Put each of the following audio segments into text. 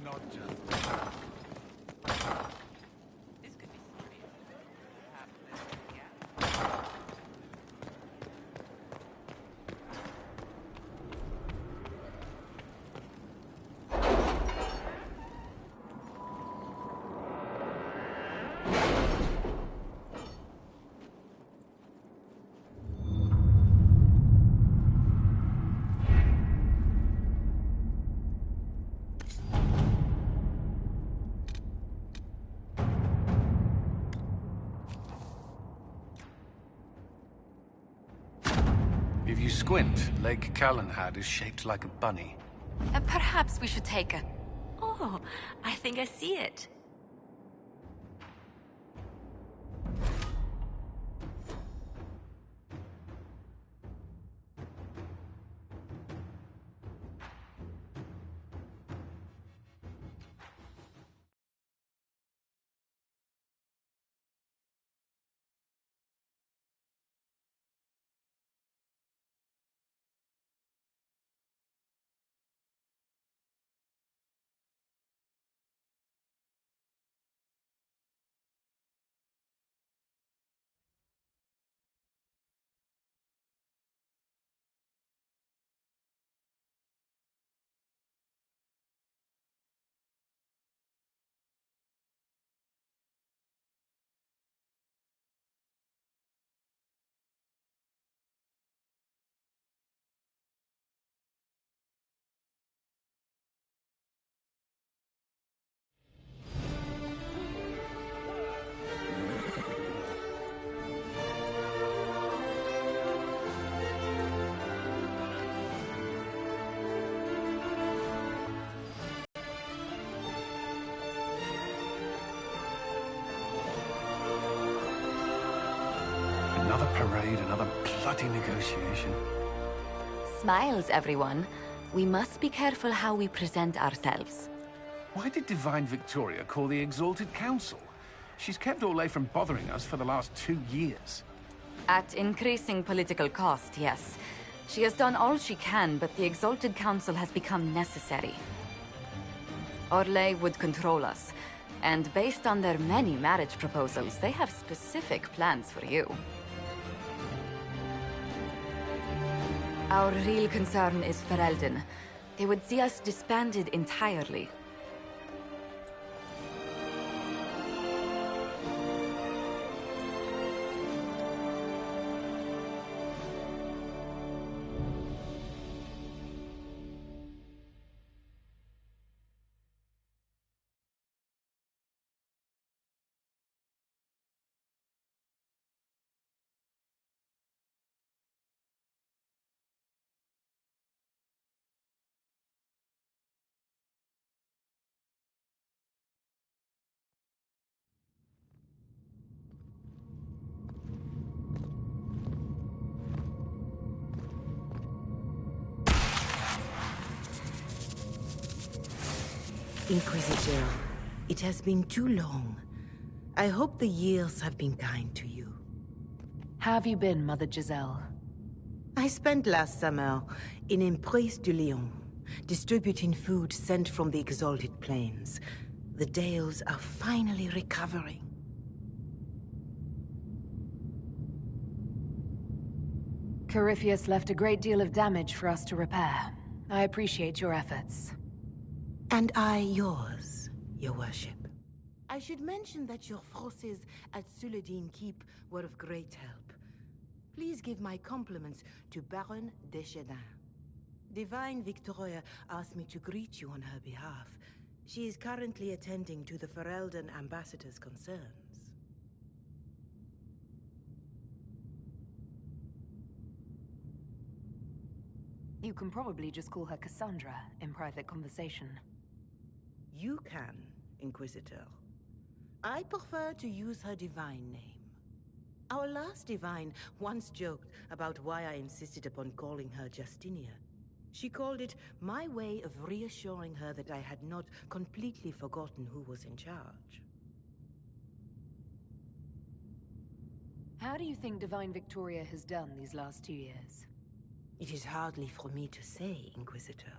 not just... This could be serious. Perhaps this is the gap. If you squint, Lake Callanhad is shaped like a bunny. Perhaps we should take a... Oh, I think I see it. Another parade, another bloody negotiation. Smiles, everyone. We must be careful how we present ourselves. Why did Divine Victoria call the Exalted Council? She's kept Orlais from bothering us for the last 2 years. At increasing political cost, yes. She has done all she can, but the Exalted Council has become necessary. Orlais would control us, and based on their many marriage proposals, they have specific plans for you. Our real concern is Ferelden. They would see us disbanded entirely. Inquisitor, it has been too long. I hope the years have been kind to you. How have you been, Mother Giselle? I spent last summer in Emprise du Lion, distributing food sent from the Exalted Plains. The Dales are finally recovering. Corypheus left a great deal of damage for us to repair. I appreciate your efforts. And I yours, your worship. I should mention that your forces at Suladin Keep were of great help. Please give my compliments to Baron Deschedin. Divine Victoria asked me to greet you on her behalf. She is currently attending to the Ferelden ambassador's concerns. You can probably just call her Cassandra in private conversation. You can, Inquisitor. I prefer to use her divine name. Our last divine once joked about why I insisted upon calling her Justinia. She called it my way of reassuring her that I had not completely forgotten who was in charge. How do you think Divine Victoria has done these last 2 years? It is hardly for me to say, Inquisitor.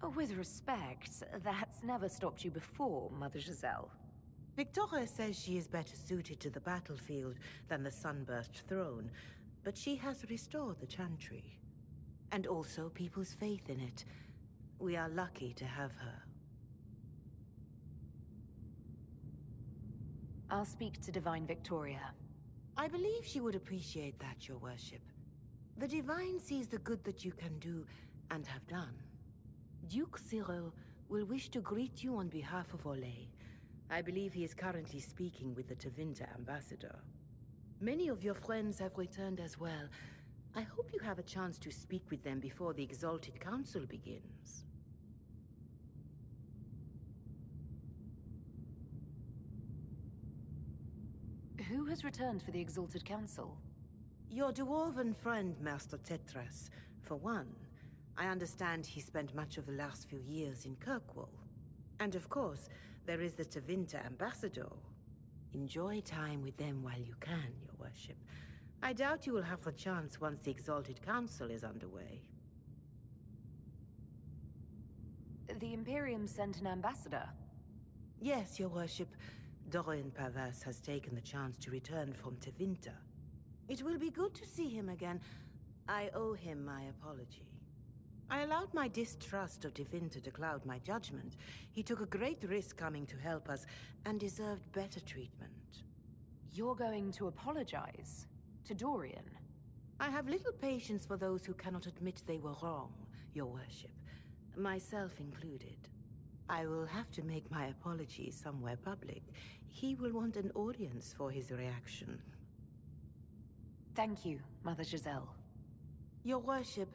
With respect, that's never stopped you before, Mother Giselle. Victoria says she is better suited to the battlefield than the Sunburst throne, but she has restored the Chantry. And also people's faith in it. We are lucky to have her. I'll speak to Divine Victoria. I believe she would appreciate that, Your Worship. The Divine sees the good that you can do and have done. Duke Cyril will wish to greet you on behalf of Olay. I believe he is currently speaking with the Tevinter ambassador. Many of your friends have returned as well. I hope you have a chance to speak with them before the Exalted Council begins. Who has returned for the Exalted Council? Your dwarven friend, Master Tetras. For one, I understand he spent much of the last few years in Kirkwall. And of course, there is the Tevinter ambassador. Enjoy time with them while you can, Your Worship. I doubt you will have the chance once the Exalted Council is underway. The Imperium sent an ambassador. Yes, Your Worship. Dorian Pavas has taken the chance to return from Tevinter. It will be good to see him again. I owe him my apology. I allowed my distrust of Tevinter to cloud my judgment. He took a great risk coming to help us, and deserved better treatment. You're going to apologize? To Dorian? I have little patience for those who cannot admit they were wrong, Your Worship. Myself included. I will have to make my apologies somewhere public. He will want an audience for his reaction. Thank you, Mother Giselle. Your Worship,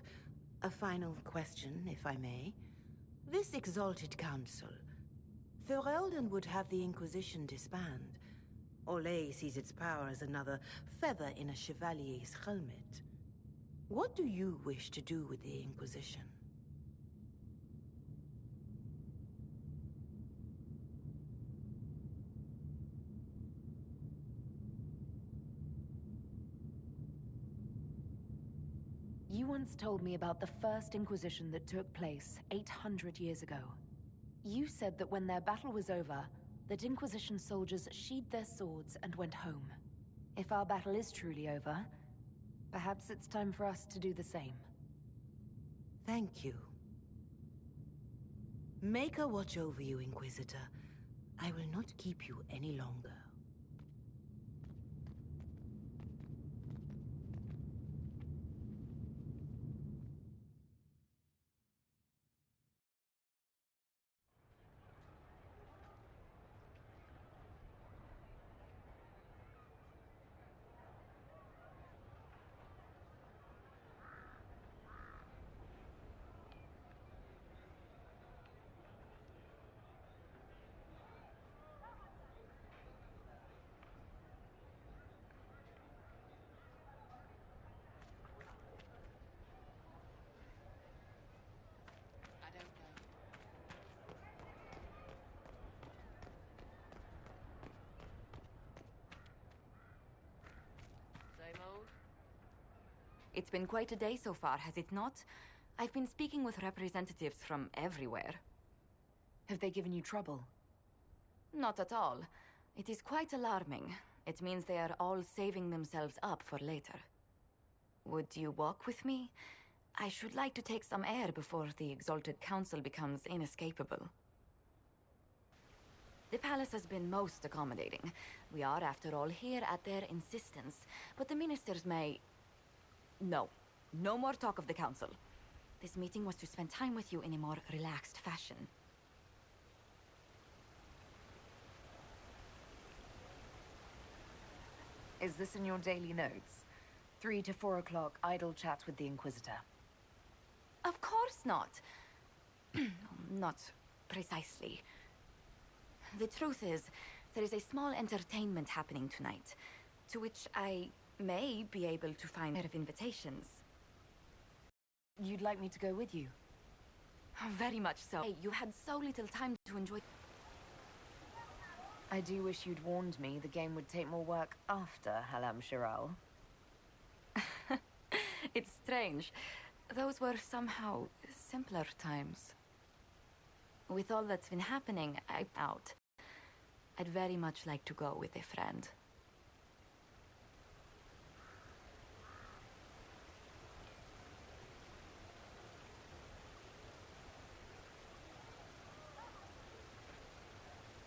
a final question, if I may. This Exalted Council, Ferelden would have the Inquisition disband. Olay sees its power as another feather in a chevalier's helmet. What do you wish to do with the Inquisition? You once told me about the first Inquisition that took place 800 years ago. You said that when their battle was over, that Inquisition soldiers sheathed their swords and went home. If our battle is truly over, perhaps it's time for us to do the same. Thank you. Maker watch over you, Inquisitor. I will not keep you any longer. It's been quite a day so far, has it not? I've been speaking with representatives from everywhere. Have they given you trouble? Not at all. It is quite alarming. It means they are all saving themselves up for later. Would you walk with me? I should like to take some air before the Exalted Council becomes inescapable. The palace has been most accommodating. We are, after all, here at their insistence, but the ministers may... No. No more talk of the council. This meeting was to spend time with you in a more relaxed fashion. Is this in your daily notes? 3 to 4 o'clock, idle chat with the Inquisitor. Of course not. Not precisely. The truth is, there is a small entertainment happening tonight, to which I may be able to find a pair of invitations. You'd like me to go with you? Very much so. Hey, you had so little time to enjoy... I do wish you'd warned me the game would take more work after Halam Shiral. It's strange. Those were somehow simpler times. With all that's been happening, I'm out. I'd very much like to go with a friend.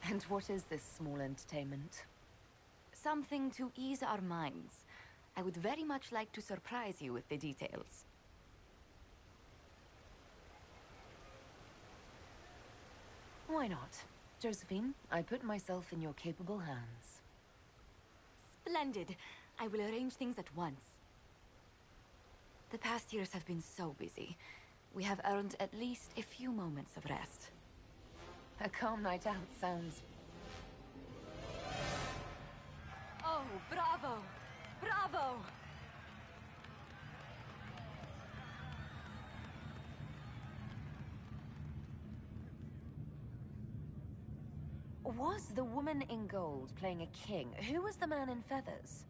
And what is this small entertainment? Something to ease our minds. I would very much like to surprise you with the details. Why not? Josephine, I put myself in your capable hands. Splendid! I will arrange things at once. The past years have been so busy. We have earned at least a few moments of rest. A calm night out sounds... Oh, bravo! Bravo! Was the woman in gold playing a king? Who was the man in feathers?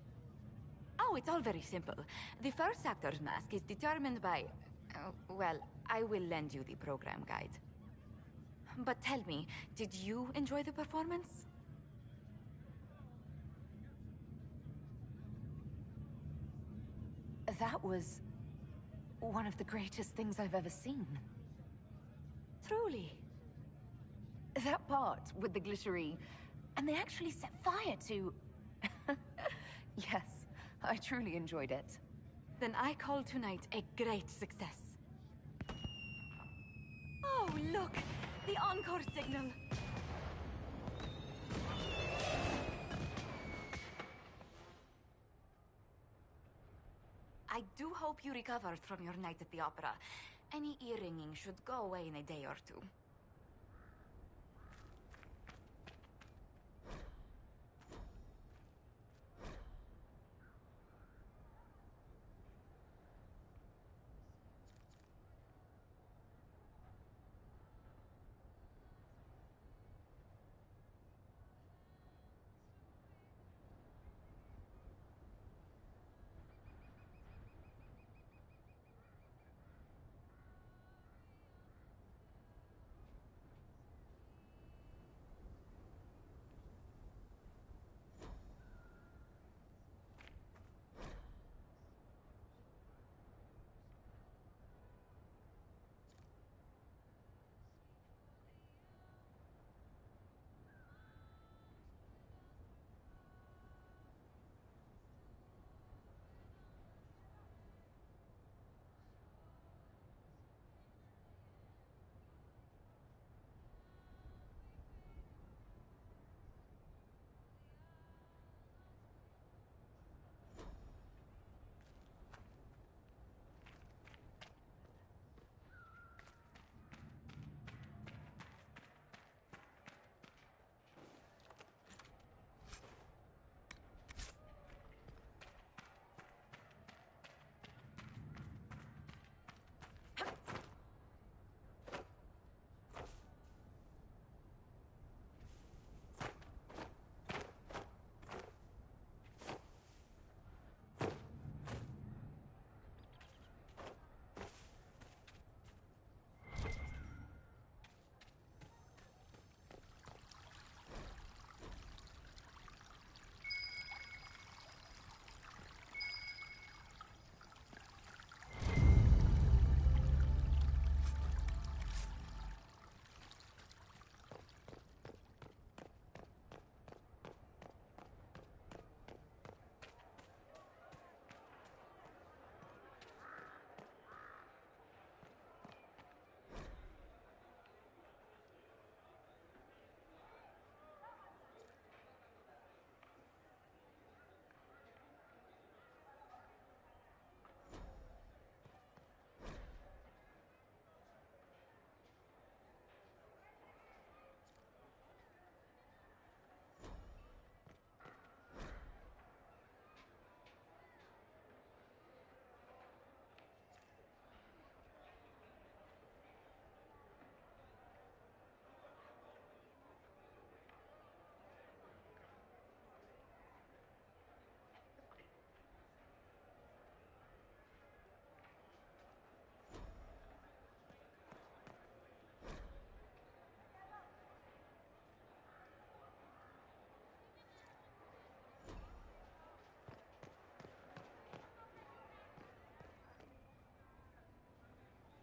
Oh, it's all very simple. The first actor's mask is determined by... well, I will lend you the program guide. But tell me, did you enjoy the performance? That was... one of the greatest things I've ever seen. Truly. That part with the glittery... and they actually set fire to... Yes, I truly enjoyed it. Then I call tonight a great success. Oh, look! The encore signal! I do hope you recovered from your night at the opera. Any ear-ringing should go away in a day or two.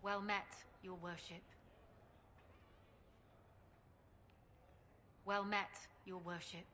Well met, your worship. Well met, your worship.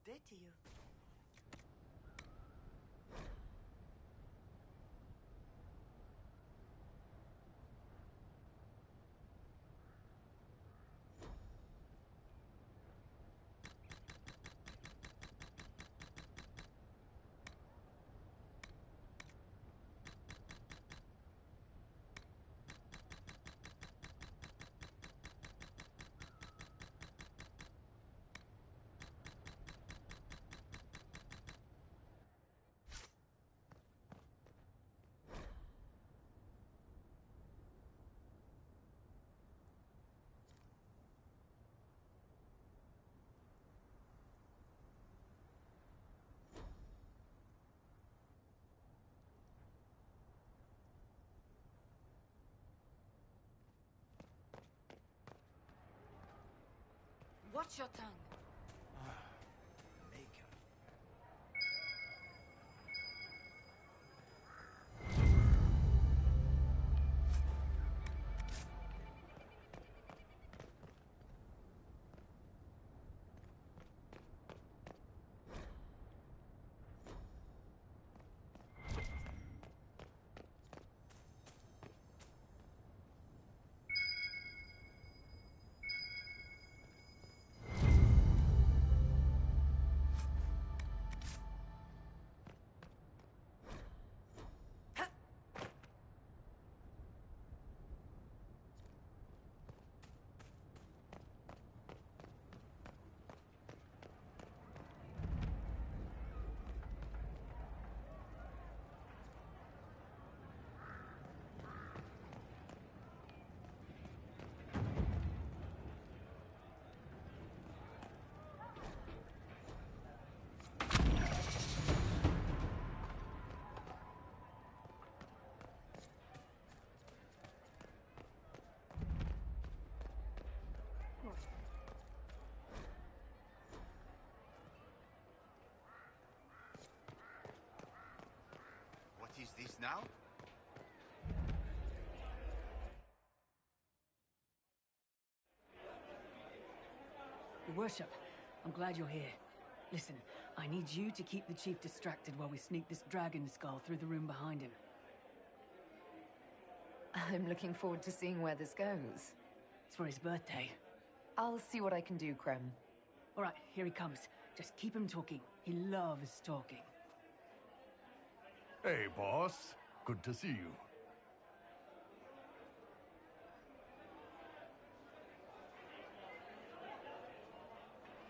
Dead to you. Watch your tongue. Maker. Is this now? Your worship, I'm glad you're here. Listen, I need you to keep the chief distracted while we sneak this dragon skull through the room behind him. I'm looking forward to seeing where this goes. It's for his birthday. I'll see what I can do, Krem. All right, here he comes. Just keep him talking. He loves talking. Hey, boss. Good to see you.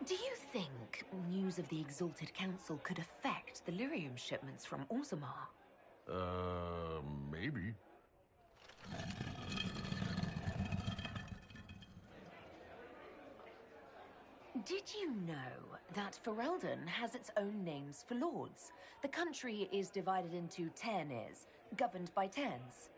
Do you think news of the Exalted Council could affect the lyrium shipments from Orzammar? Maybe. Did you know that Ferelden has its own names for lords? The country is divided into Ternes, governed by Terns.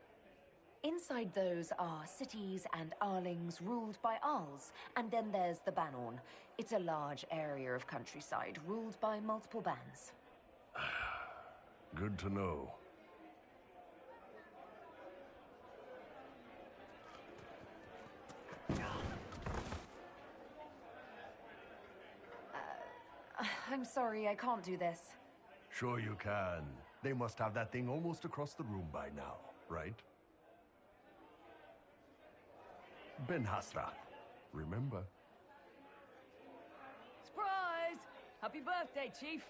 Inside those are cities and Arlings ruled by Arls, and then there's the Banorn. It's a large area of countryside ruled by multiple bands. Good to know. I'm sorry, I can't do this. Sure you can. They must have that thing almost across the room by now, right? Ben Hasra, remember? Surprise! Happy birthday, Chief!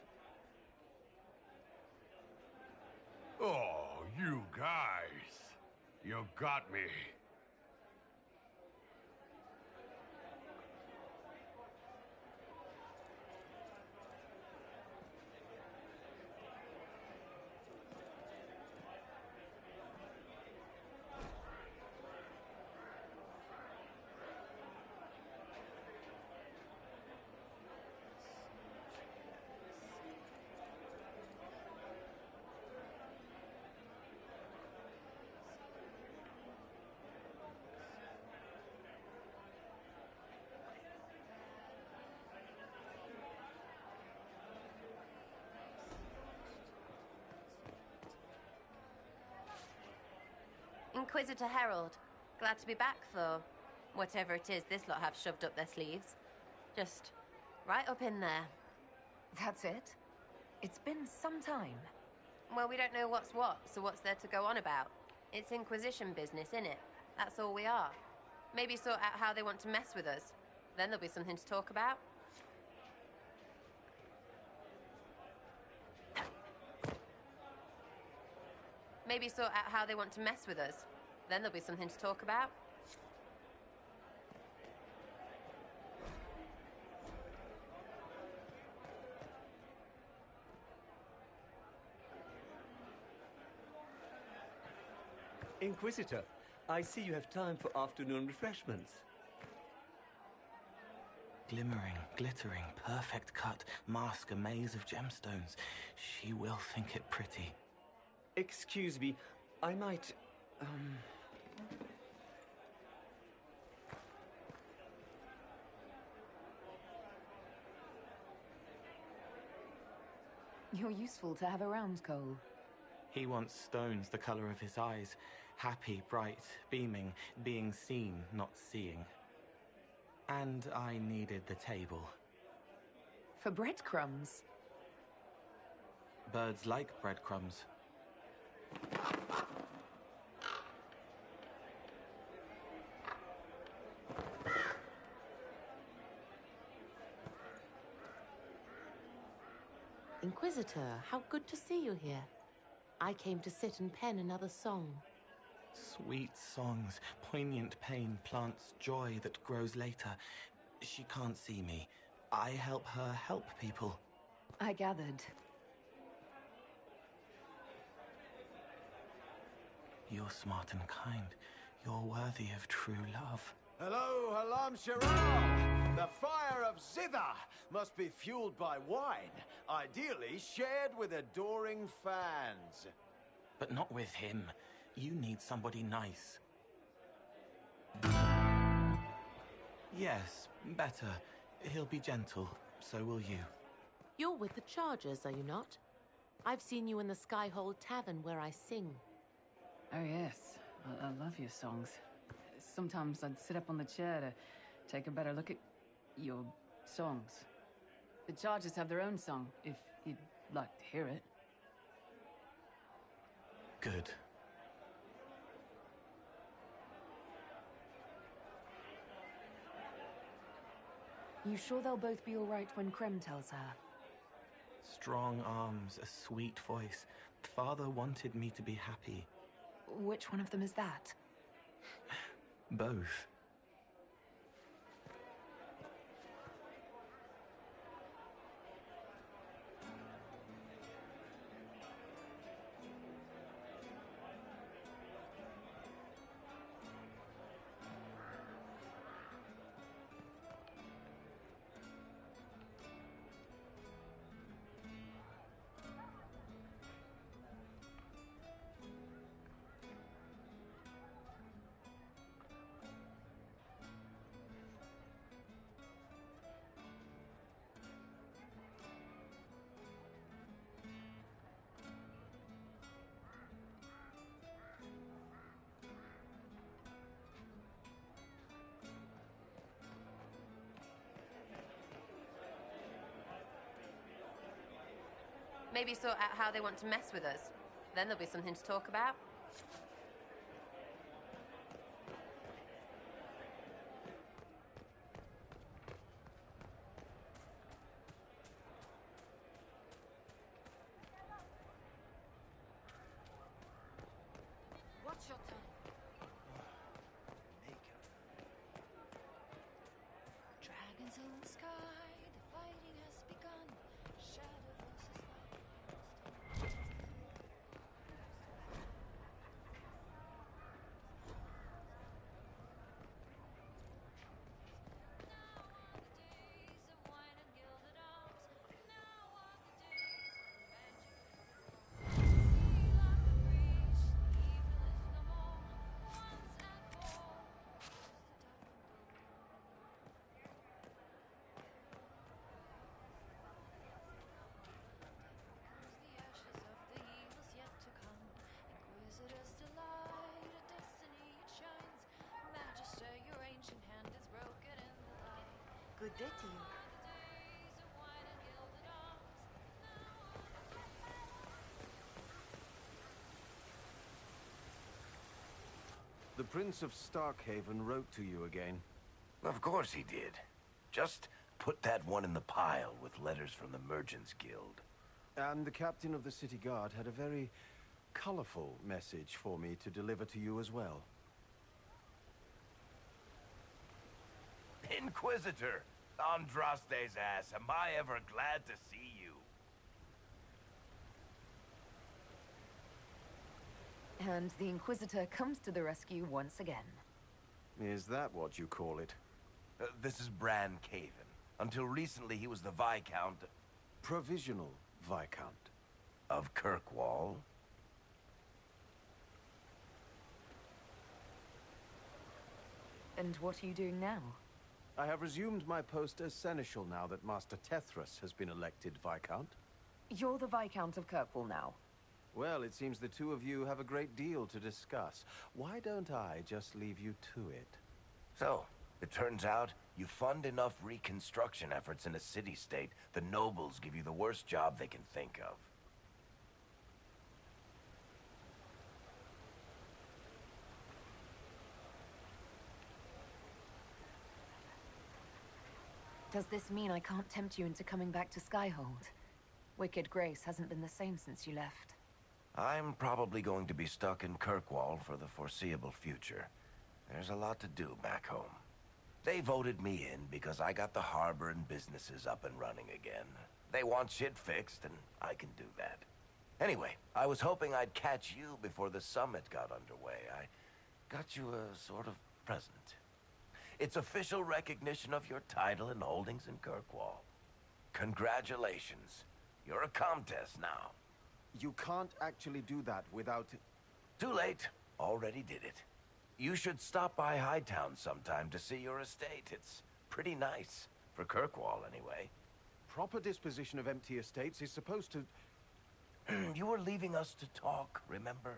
Oh, you guys. You got me. Inquisitor Herald, glad to be back for whatever it is this lot have shoved up their sleeves. Just right up in there. That's it? It's been some time. Well, we don't know what's what, so what's there to go on about? It's Inquisition business, innit? That's all we are. Maybe sort out how they want to mess with us. Then there'll be something to talk about. Maybe sort out how they want to mess with us. Then there'll be something to talk about. Inquisitor, I see you have time for afternoon refreshments. Glimmering, glittering, perfect cut, mask a maze of gemstones. She will think it pretty. Excuse me, I might, You're useful to have around, Cole. He wants stones the color of his eyes. Happy, bright, beaming, being seen, not seeing. And I needed the table. For breadcrumbs? Birds like breadcrumbs. Inquisitor, how good to see you here. I came to sit and pen another song. Sweet songs, poignant pain plants joy that grows later. She can't see me. I help her help people. I gathered. You're smart and kind. You're worthy of true love. Hello, Halam Shirar! The fire of Zither must be fueled by wine, ideally shared with adoring fans. But not with him. You need somebody nice. Yes, better. He'll be gentle, so will you. You're with the Chargers, are you not? I've seen you in the Skyhold Tavern where I sing. Oh yes, I love your songs. Sometimes I'd sit up on the chair to take a better look at your songs. The Chargers have their own song, if you'd like to hear it. Good. You sure they'll both be all right when Krem tells her? Strong arms, a sweet voice. Father wanted me to be happy. Which one of them is that? Both. Maybe sort out how they want to mess with us. Then there'll be something to talk about. Watch your tongue. Dragons in the sky, the fighting has begun. Shadow versus light. Good day to you. The Prince of Starkhaven wrote to you again. Of course he did. Just put that one in the pile with letters from the Merchants Guild. And the captain of the city guard had a very colorful message for me to deliver to you as well. Inquisitor! Andraste's ass, am I ever glad to see you? And the Inquisitor comes to the rescue once again. Is that what you call it? This is Bran Caven. Until recently, he was the Viscount... Provisional Viscount. Of Kirkwall. And what are you doing now? I have resumed my post as Seneschal now that Master Tethras has been elected Viscount. You're the Viscount of Kirkwall now. Well, it seems the two of you have a great deal to discuss. Why don't I just leave you to it? So, it turns out you fund enough reconstruction efforts in a city-state, the nobles give you the worst job they can think of. Does this mean I can't tempt you into coming back to Skyhold? Wicked Grace hasn't been the same since you left. I'm probably going to be stuck in Kirkwall for the foreseeable future. There's a lot to do back home. They voted me in because I got the harbor and businesses up and running again. They want shit fixed, and I can do that. Anyway, I was hoping I'd catch you before the summit got underway. I got you a sort of present. It's official recognition of your title and holdings in Kirkwall. Congratulations. You're a Comtesse now. You can't actually do that without... Too late. Already did it. You should stop by Hightown sometime to see your estate. It's pretty nice. For Kirkwall, anyway. Proper disposition of empty estates is supposed to... You were leaving us to talk, remember?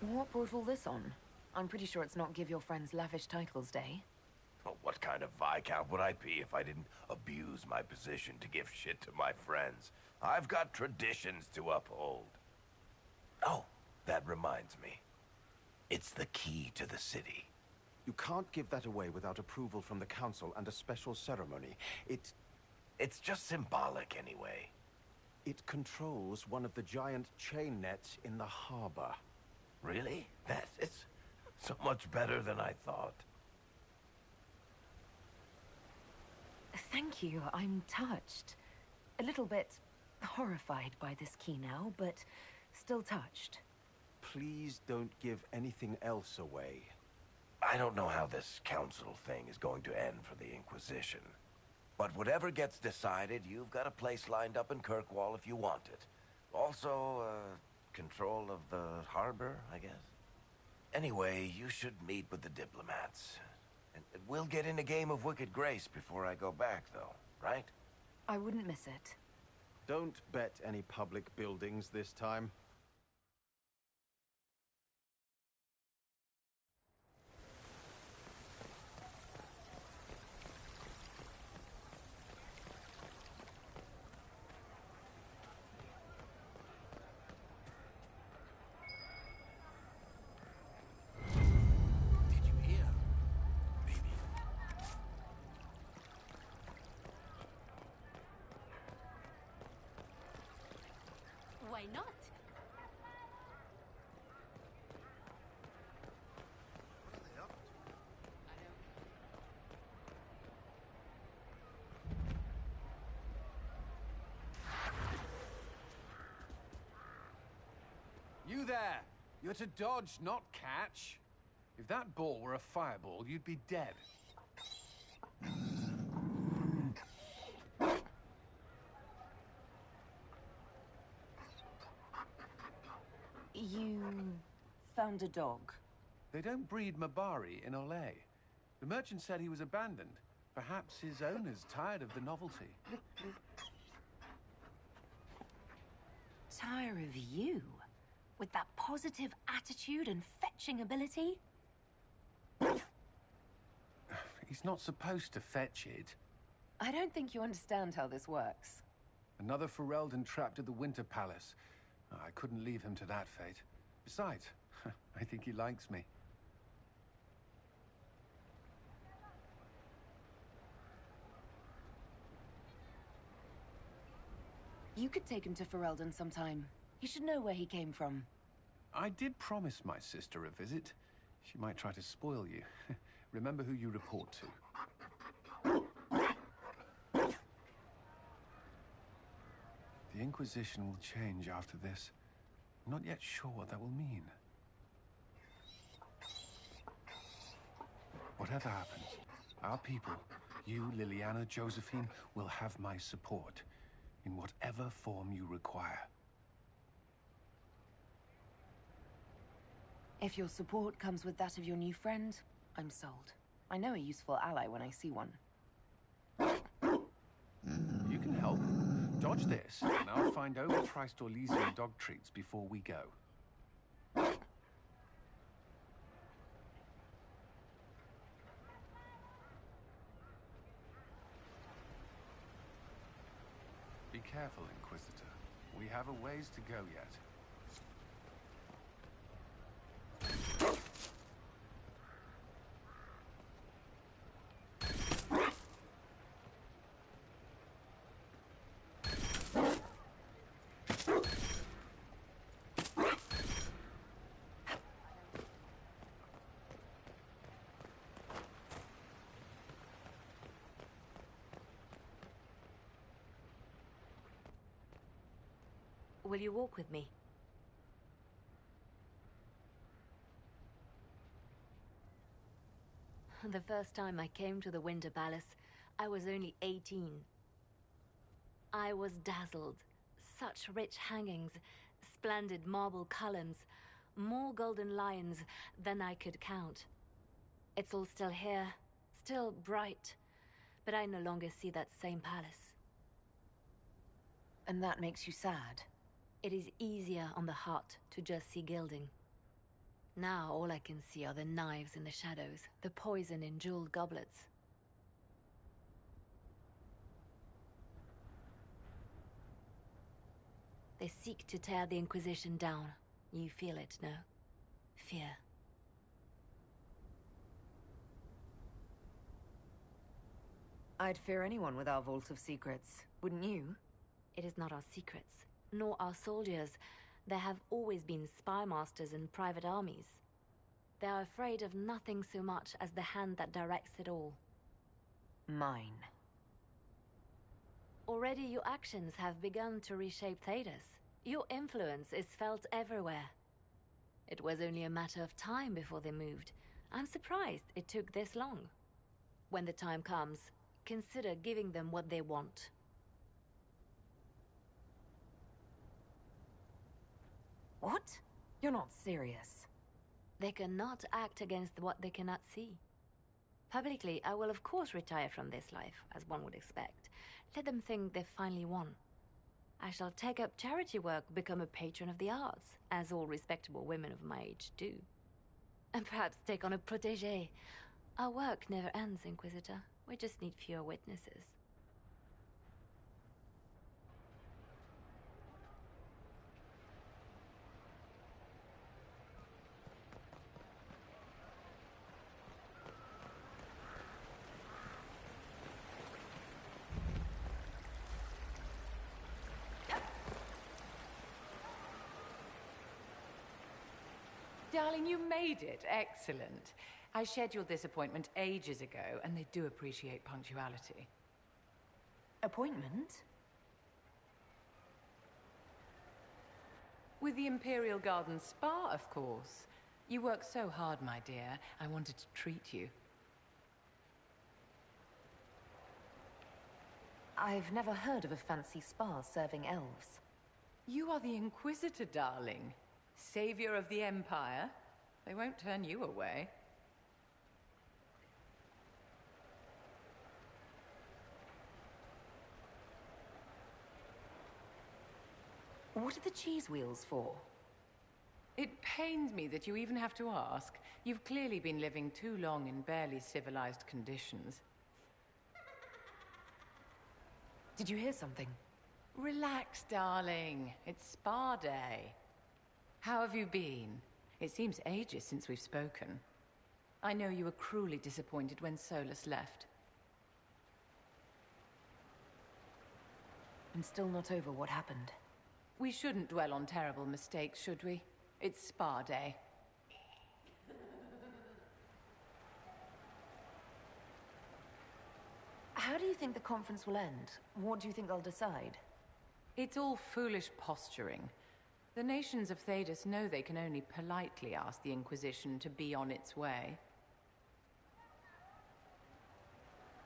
What brought all this on? I'm pretty sure it's not Give Your Friends Lavish Titles Day. Well, what kind of Viscount would I be if I didn't abuse my position to give shit to my friends? I've got traditions to uphold. Oh, that reminds me. It's the key to the city. You can't give that away without approval from the council and a special ceremony. It's just symbolic anyway. It controls one of the giant chain nets in the harbor. Really? That is so much better than I thought. Thank you, I'm touched. A little bit horrified by this key now, but still touched. Please don't give anything else away. I don't know how this council thing is going to end for the Inquisition. But whatever gets decided, you've got a place lined up in Kirkwall if you want it. Also, control of the harbor, I guess. Anyway, you should meet with the diplomats. And we'll get in a game of Wicked Grace before I go back, though, right? I wouldn't miss it. Don't bet any public buildings this time. Why not? You there! You're to dodge, not catch. If that ball were a fireball, you'd be dead. You found a dog? They don't breed Mabari in Olay. The merchant said he was abandoned. Perhaps his owner's tired of the novelty. Tire of you? With that positive attitude and fetching ability? He's not supposed to fetch it. I don't think you understand how this works. Another Ferelden trapped at the Winter Palace. I couldn't leave him to that fate. Besides, I think he likes me. You could take him to Ferelden sometime. You should know where he came from. I did promise my sister a visit. She might try to spoil you. Remember who you report to. The Inquisition will change after this. I'm not yet sure what that will mean. Whatever happens, our people, you, Liliana, Josephine, will have my support in whatever form you require. If your support comes with that of your new friend, I'm sold. I know a useful ally when I see one. You can help. Dodge this, and I'll find overpriced Orlesian dog treats before we go. Be careful, Inquisitor. We have a ways to go yet. Will you walk with me? The first time I came to the Winter Palace, I was only 18. I was dazzled. Such rich hangings, splendid marble columns, more golden lions than I could count. It's all still here, still bright, but I no longer see that same palace. And that makes you sad? It is easier on the heart to just see gilding. Now all I can see are the knives in the shadows, the poison in jeweled goblets. They seek to tear the Inquisition down. You feel it, no? Fear. I'd fear anyone with our vault of secrets, wouldn't you? It is not our secrets, nor our soldiers. There have always been spy masters and private armies. They are afraid of nothing so much as the hand that directs it all. Mine. Already your actions have begun to reshape Thedas. Your influence is felt everywhere. It was only a matter of time before they moved. I'm surprised it took this long. When the time comes, consider giving them what they want. What? You're not serious. They cannot act against what they cannot see. Publicly, I will of course retire from this life, as one would expect. Let them think they've finally won. I shall take up charity work, become a patron of the arts, as all respectable women of my age do. And perhaps take on a protégé. Our work never ends, Inquisitor. We just need fewer witnesses. Darling, you made it. Excellent. I scheduled this appointment ages ago, and they do appreciate punctuality. Appointment? With the Imperial Garden Spa, of course. You work so hard, my dear. I wanted to treat you. I've never heard of a fancy spa serving elves. You are the Inquisitor, darling. Savior of the Empire. They won't turn you away. What are the cheese wheels for? It pains me that you even have to ask. You've clearly been living too long in barely civilized conditions. Did you hear something? Relax, darling. It's spa day. How have you been? It seems ages since we've spoken. I know you were cruelly disappointed when Solus left. I'm still not over what happened. We shouldn't dwell on terrible mistakes, should we? It's spa day. How do you think the conference will end? What do you think they'll decide? It's all foolish posturing. The nations of Thedas know they can only politely ask the Inquisition to be on its way.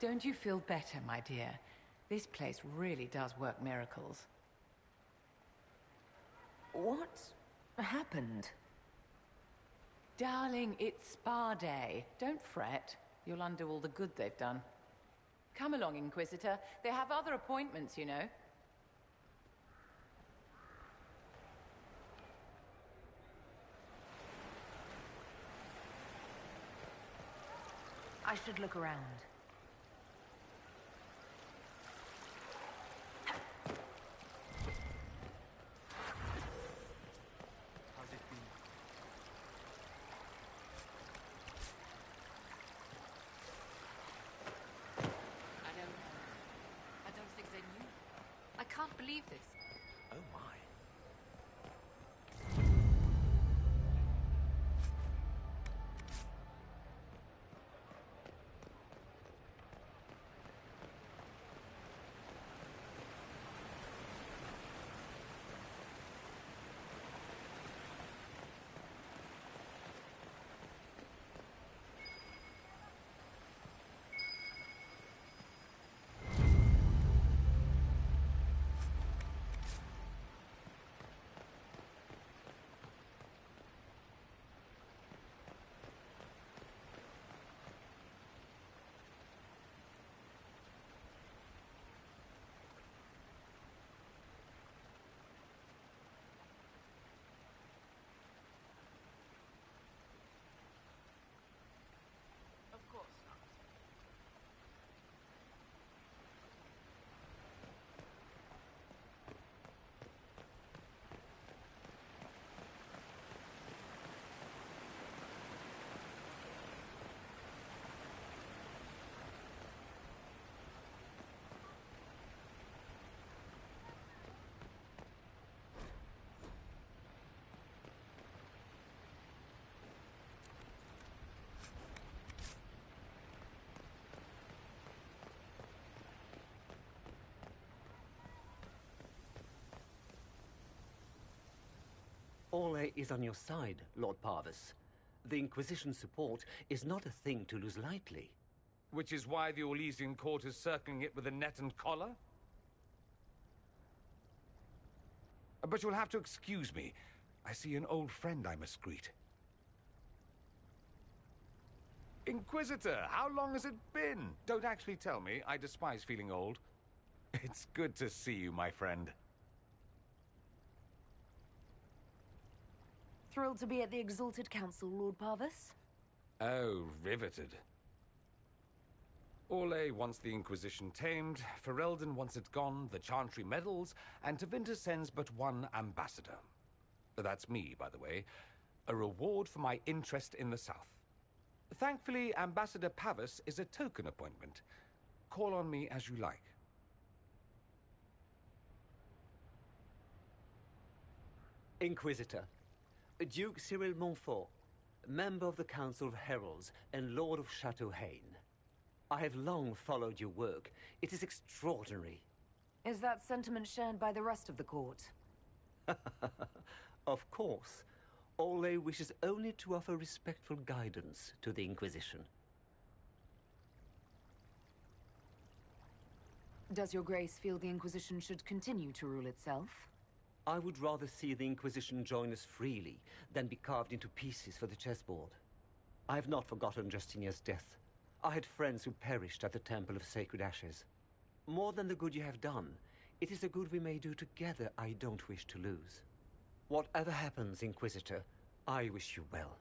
Don't you feel better, my dear? This place really does work miracles. What happened? Darling, it's spa day. Don't fret. You'll undo all the good they've done. Come along, Inquisitor. They have other appointments, you know. I should look around. How's it been? I don't think they knew. I can't believe this. Oh my. Ole is on your side, Lord Parvis. The Inquisition support is not a thing to lose lightly. Which is why the Orlesian court is circling it with a net and collar? But you'll have to excuse me. I see an old friend I must greet. Inquisitor, how long has it been? Don't actually tell me. I despise feeling old. It's good to see you, my friend. Thrilled to be at the Exalted Council, Lord Parvis? Oh, riveted. Orlais wants the Inquisition tamed, Ferelden wants it gone, the Chantry meddles, and Tevinter sends but one ambassador. That's me, by the way. A reward for my interest in the South. Thankfully, Ambassador Pavis is a token appointment. Call on me as you like. Inquisitor, Duke Cyril Montfort, member of the Council of Heralds and Lord of Chateau Haine. I have long followed your work. It is extraordinary. Is that sentiment shared by the rest of the court? Of course. Ole wishes only to offer respectful guidance to the Inquisition. Does your grace feel the Inquisition should continue to rule itself? I would rather see the Inquisition join us freely than be carved into pieces for the chessboard. I have not forgotten Justinia's death. I had friends who perished at the Temple of Sacred Ashes. More than the good you have done, it is the good we may do together I don't wish to lose. Whatever happens, Inquisitor, I wish you well.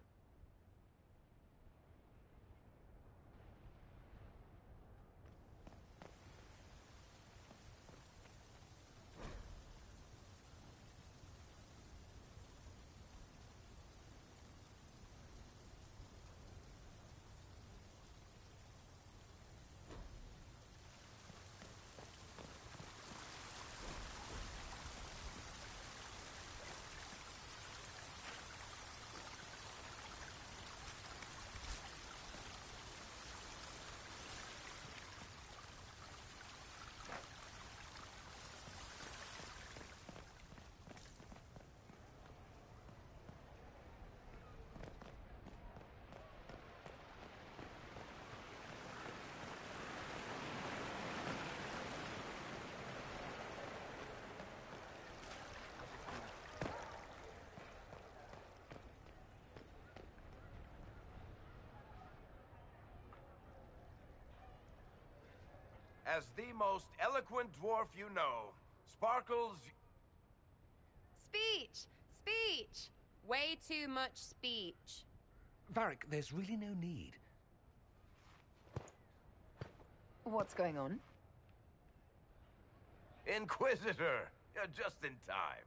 As the most eloquent dwarf you know, Sparkles... Speech! Speech! Way too much speech. Varric, there's really no need. What's going on? Inquisitor! You're just in time.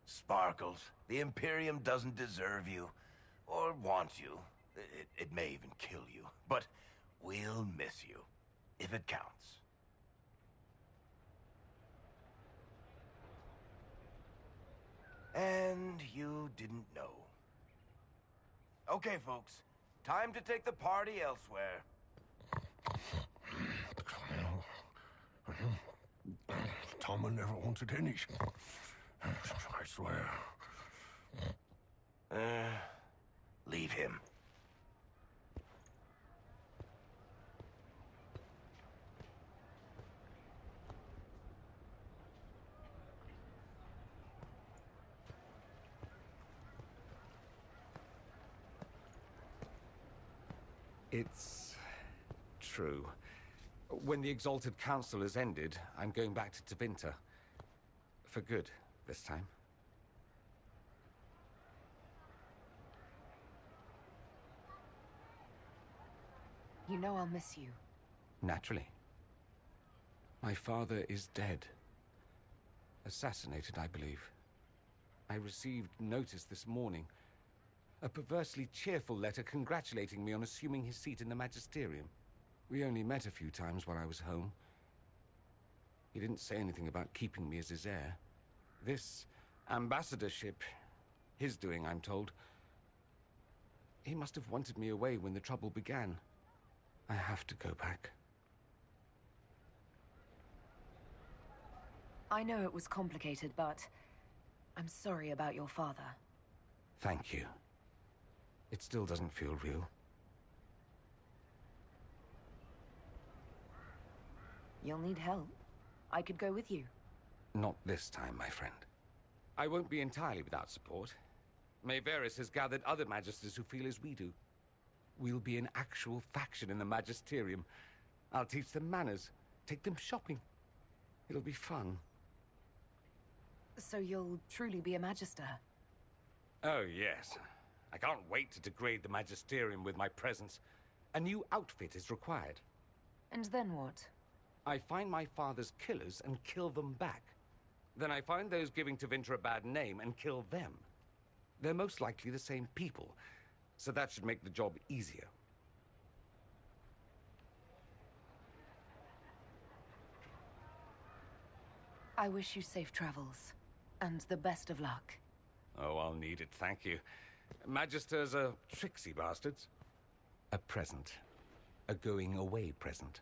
Sparkles, the Imperium doesn't deserve you, or want you. It may even kill you, but we'll miss you, if it counts. And you didn't know. Okay, folks. Time to take the party elsewhere. Toma never wanted any. I swear. Leave him. It's true. When the Exalted Council has ended, I'm going back to Tevinter. For good, this time. You know I'll miss you. Naturally. My father is dead. Assassinated, I believe. I received notice this morning. A perversely cheerful letter congratulating me on assuming his seat in the Magisterium. We only met a few times while I was home. He didn't say anything about keeping me as his heir. This ambassadorship, his doing, I'm told. He must have wanted me away when the trouble began. I have to go back. I know it was complicated, but I'm sorry about your father. Thank you. It still doesn't feel real. You'll need help. I could go with you. Not this time, my friend. I won't be entirely without support. Mayveris has gathered other magisters who feel as we do. We'll be an actual faction in the Magisterium. I'll teach them manners, take them shopping. It'll be fun. So you'll truly be a magister? Oh, yes. I can't wait to degrade the Magisterium with my presence. A new outfit is required. And then what? I find my father's killers and kill them back. Then I find those giving Tevinter a bad name and kill them. They're most likely the same people, so that should make the job easier. I wish you safe travels, and the best of luck. Oh, I'll need it, thank you. Magisters are tricksy bastards. A present. A going-away present.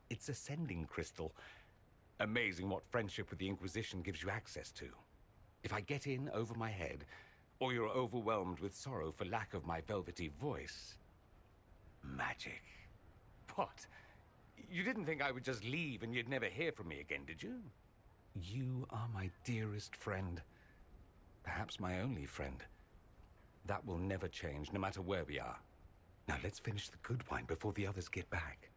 It's a sending crystal. Amazing what friendship with the Inquisition gives you access to. If I get in over my head, or you're overwhelmed with sorrow for lack of my velvety voice... magic. What? You didn't think I would just leave and you'd never hear from me again, did you? You are my dearest friend. Perhaps my only friend. That will never change, no matter where we are. Now let's finish the good wine before the others get back.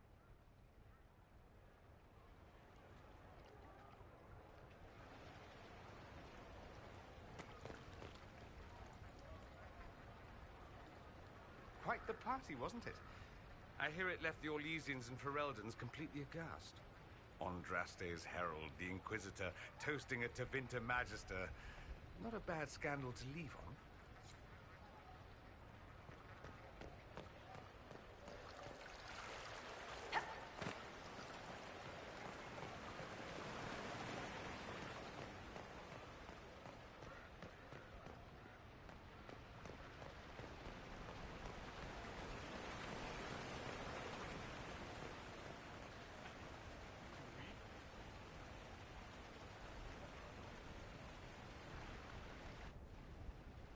Quite the party, wasn't it? I hear it left the Orlesians and Fereldans completely aghast. Andraste's herald, the Inquisitor, toasting a Tevinter Magister. Not a bad scandal to leave on.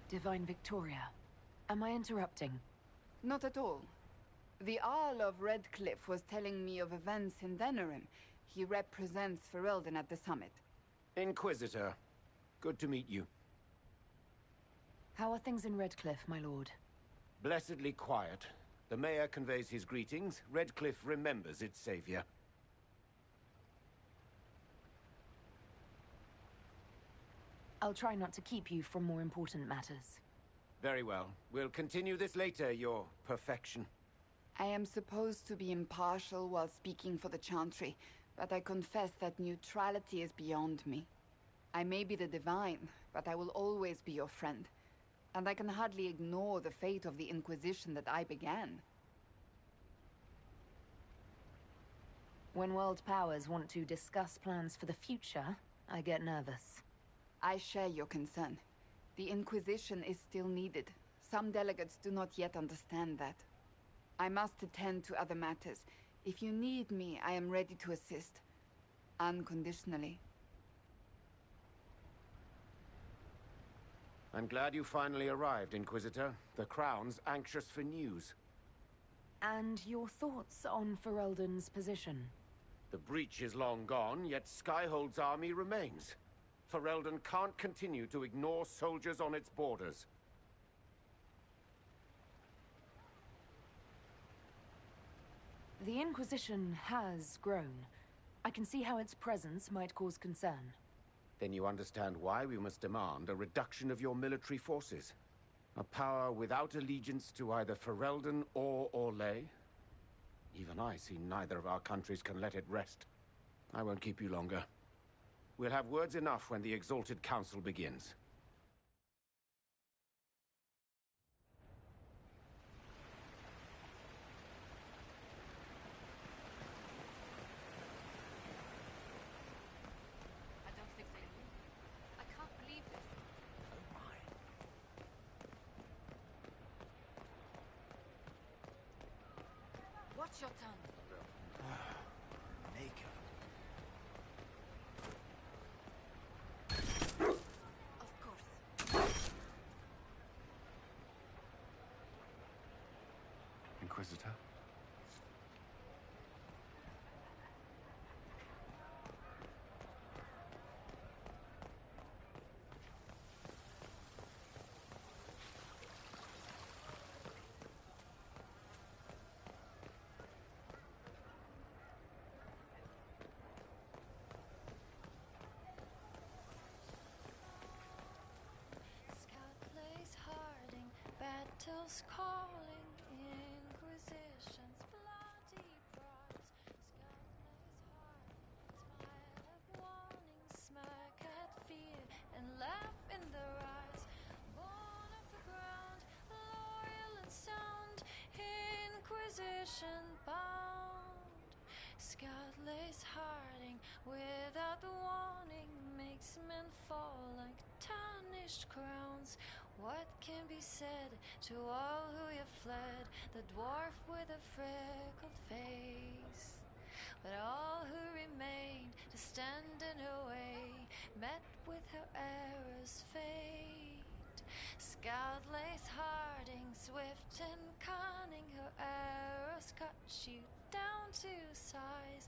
Divine Victoria, am I interrupting? Not at all. The Jarl of Redcliffe was telling me of events in Denerim. He represents Ferelden at the summit. Inquisitor, good to meet you. How are things in Redcliffe, my lord? Blessedly quiet. The mayor conveys his greetings. Redcliffe remembers its savior. I'll try not to keep you from more important matters. Very well. We'll continue this later, your perfection. I am supposed to be impartial while speaking for the Chantry, but I confess that neutrality is beyond me. I may be the Divine, but I will always be your friend. And I can hardly ignore the fate of the Inquisition that I began. When world powers want to discuss plans for the future, I get nervous. I share your concern. The Inquisition is still needed. Some delegates do not yet understand that. I must attend to other matters. If you need me, I am ready to assist. Unconditionally. I'm glad you finally arrived, Inquisitor. The Crown's anxious for news. And your thoughts on Ferelden's position? The breach is long gone, yet Skyhold's army remains. Ferelden can't continue to ignore soldiers on its borders. The Inquisition has grown. I can see how its presence might cause concern. Then you understand why we must demand a reduction of your military forces. A power without allegiance to either Ferelden or Orlais. Even I see neither of our countries can let it rest. I won't keep you longer. We'll have words enough when the Exalted Council begins. I don't think they knew. I can't believe this. Oh my. Watch your tongue. Make of Of course. Inquisitor. Battles calling, Inquisition's bloody prize. Scout lays hard, smile at warning, smirk at fear, and laugh in their eyes. Born of the ground, loyal and sound, Inquisition bound. Scout lays harding, without warning, makes men fall like tarnished crowns. What can be said to all who have fled? The dwarf with a freckled face. But all who remained to stand in her way met with her error's fate. Scout lays harding, swift and cunning, her arrows cut you down to size.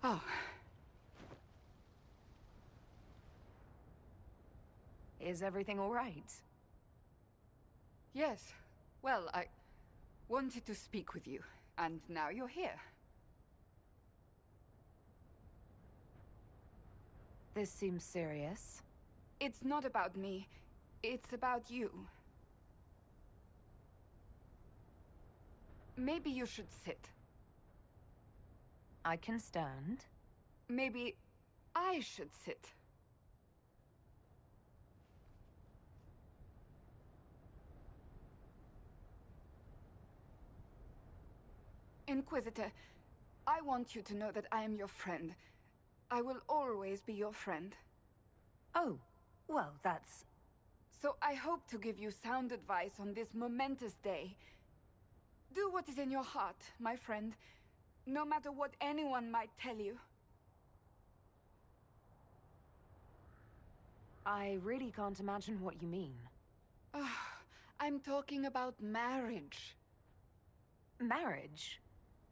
Oh. Is everything all right? Yes. Well, I wanted to speak with you, and now you're here. This seems serious. It's not about me. It's about you. Maybe you should sit. I can stand. Maybe I should sit. Inquisitor, I want you to know that I am your friend. I will always be your friend. Oh, well, that's... So I hope to give you sound advice on this momentous day. Do what is in your heart, my friend, no matter what anyone might tell you. I really can't imagine what you mean. I'm talking about marriage. Marriage?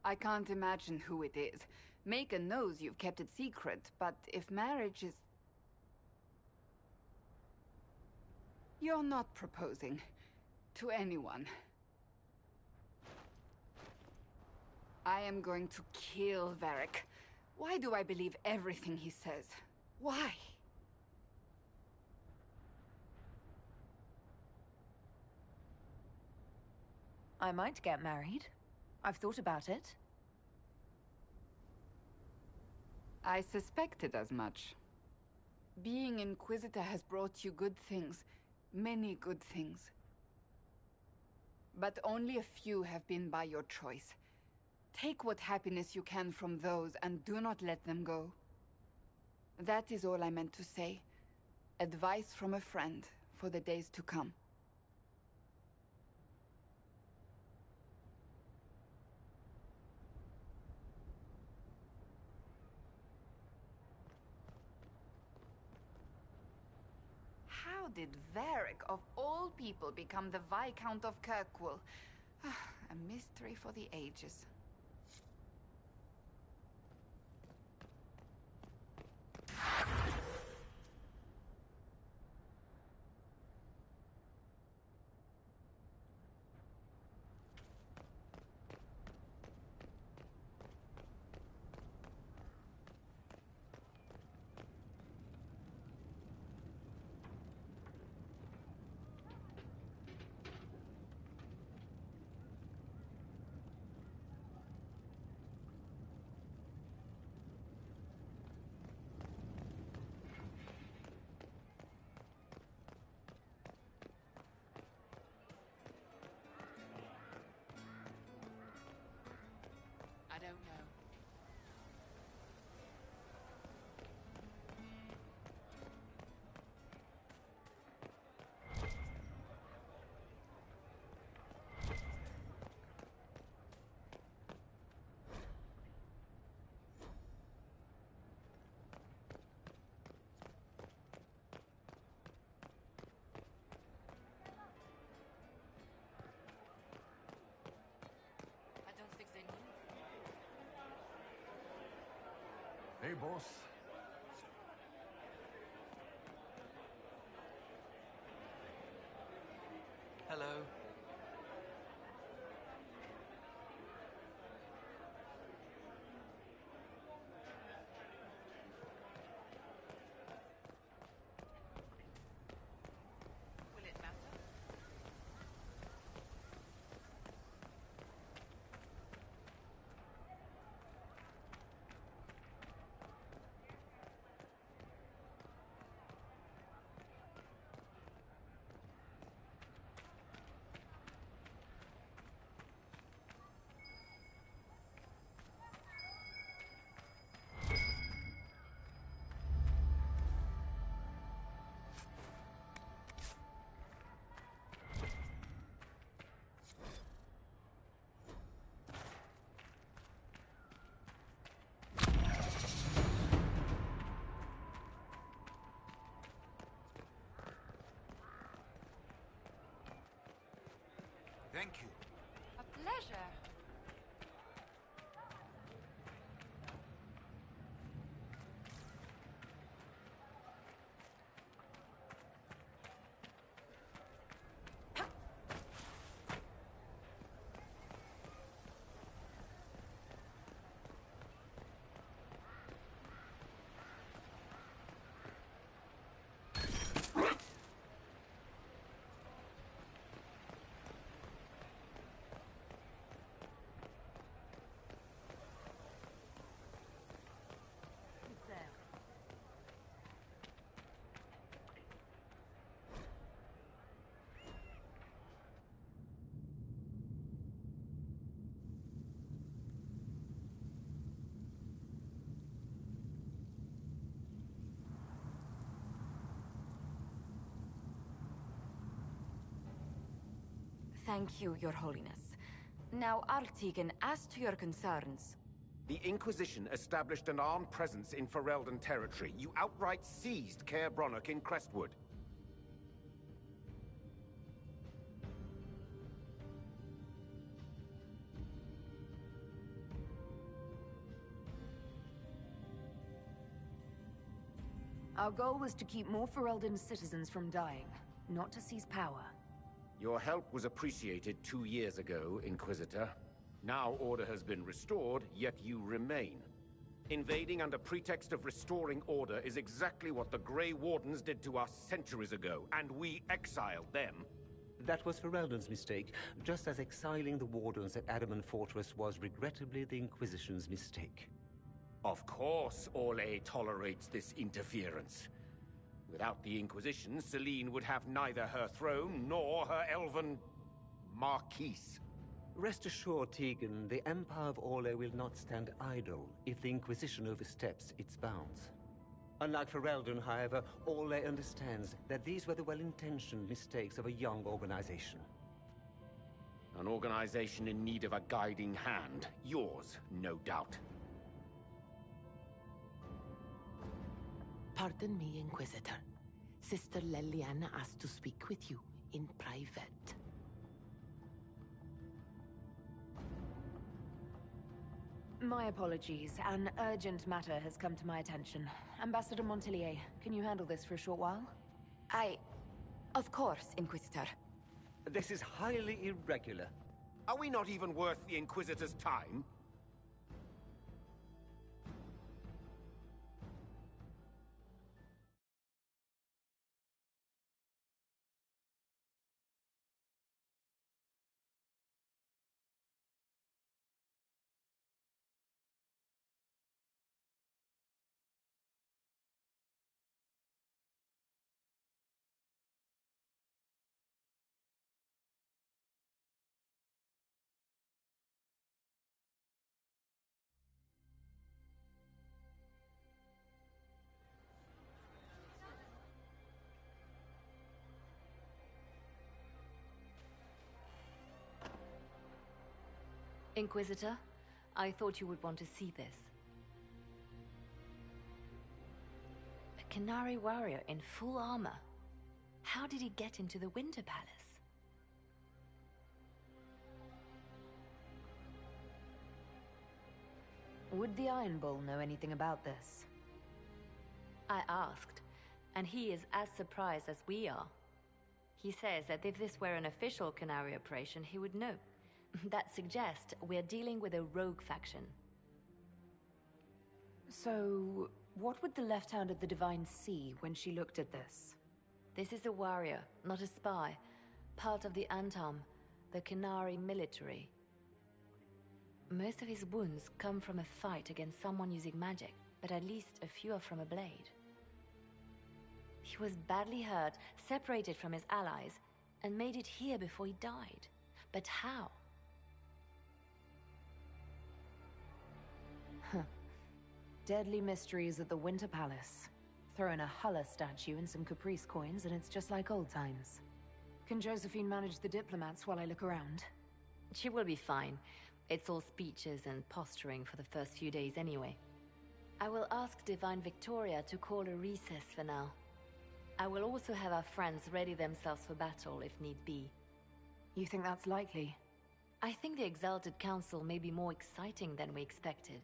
I can't imagine who it is. Macon knows you've kept it secret, but if marriage is... You're not proposing to anyone. I am going to kill Varric. Why do I believe everything he says? Why? I might get married. I've thought about it. I suspected as much. Being Inquisitor has brought you good things. Many good things. But only a few have been by your choice. Take what happiness you can from those and do not let them go. That is all I meant to say. Advice from a friend for the days to come. How did Varric, of all people, become the Viscount of Kirkwall? A mystery for the ages. Hey, boss. Hello. Will it matter? Thank you. A pleasure. Thank you, Your Holiness. Now, Artigan, as to your concerns... The Inquisition established an armed presence in Ferelden territory. You outright seized Caer Bronach in Crestwood. Our goal was to keep more Ferelden citizens from dying, not to seize power. Your help was appreciated 2 years ago, Inquisitor. Now order has been restored, yet you remain. Invading under pretext of restoring order is exactly what the Grey Wardens did to us centuries ago, and we exiled them. That was Ferelden's mistake, just as exiling the Wardens at Adamant Fortress was regrettably the Inquisition's mistake. Of course Orlais tolerates this interference. Without the Inquisition, Celine would have neither her throne nor her elven... Marquise. Rest assured, Tegan, the Empire of Orlais will not stand idle if the Inquisition oversteps its bounds. Unlike Ferelden, however, Orlais understands that these were the well-intentioned mistakes of a young organization. An organization in need of a guiding hand. Yours, no doubt. Pardon me, Inquisitor. Sister Leliana asked to speak with you in private. My apologies. An urgent matter has come to my attention. Ambassador Montillier, can you handle this for a short while? Of course, Inquisitor. This is highly irregular. Are we not even worth the Inquisitor's time? Inquisitor, I thought you would want to see this. A Canary warrior in full armor. How did he get into the Winter Palace? Would the Iron Bull know anything about this? I asked, and he is as surprised as we are. He says that if this were an official Canary operation, he would know. That suggests we're dealing with a rogue faction. So, what would the left hand of the Divine see when she looked at this? This is a warrior, not a spy. Part of the Antam, the Canary military. Most of his wounds come from a fight against someone using magic, but at least a few are from a blade. He was badly hurt, separated from his allies, and made it here before he died. But how? Deadly mysteries at the Winter Palace. Throw in a Hulla statue and some Caprice coins and it's just like old times. Can Josephine manage the diplomats while I look around? She will be fine. It's all speeches and posturing for the first few days anyway. I will ask Divine Victoria to call a recess for now. I will also have our friends ready themselves for battle if need be. You think that's likely? I think the Exalted Council may be more exciting than we expected.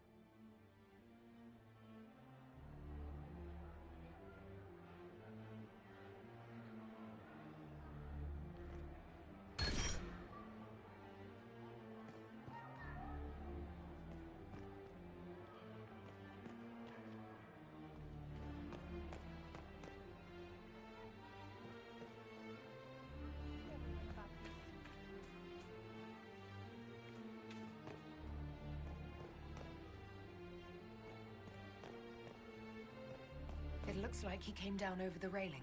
It looks like he came down over the railing.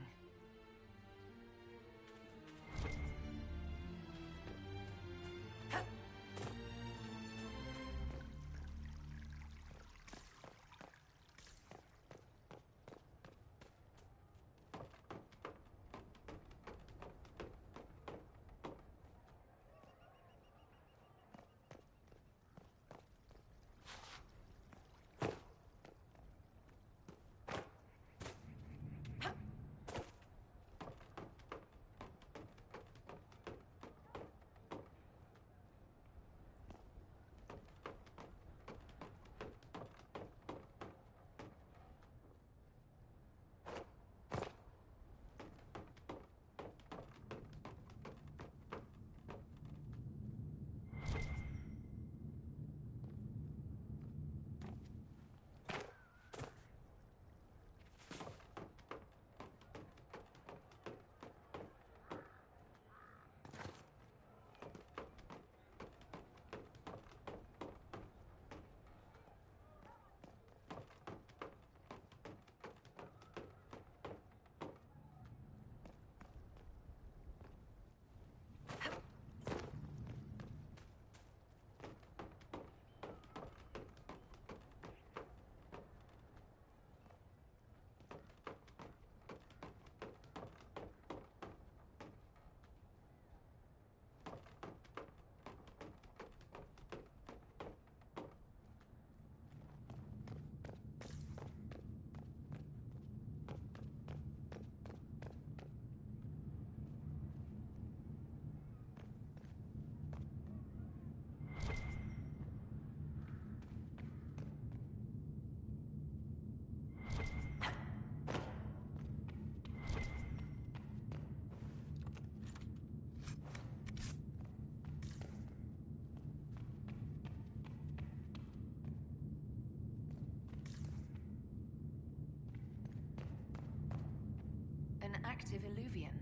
An active illuvian.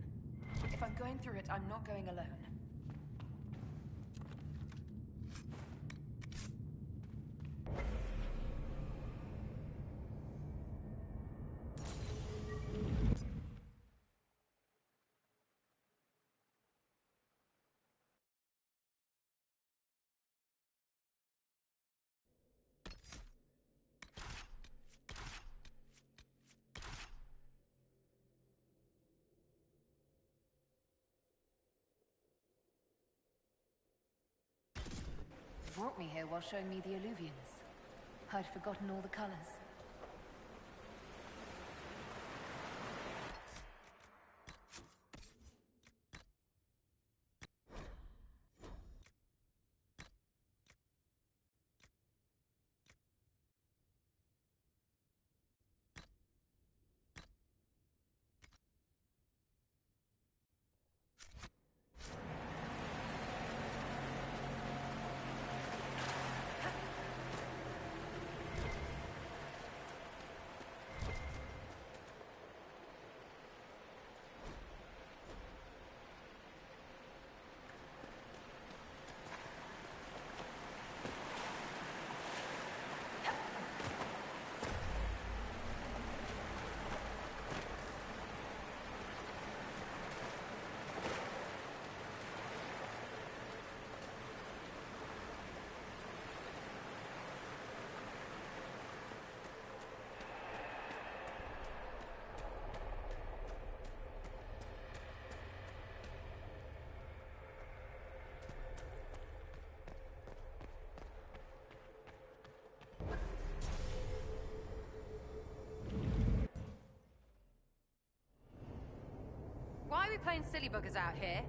If I'm going through it, I'm not going alone. Brought me here while showing me the illuvians. I'd forgotten all the colors. Quit playing silly buggers out here.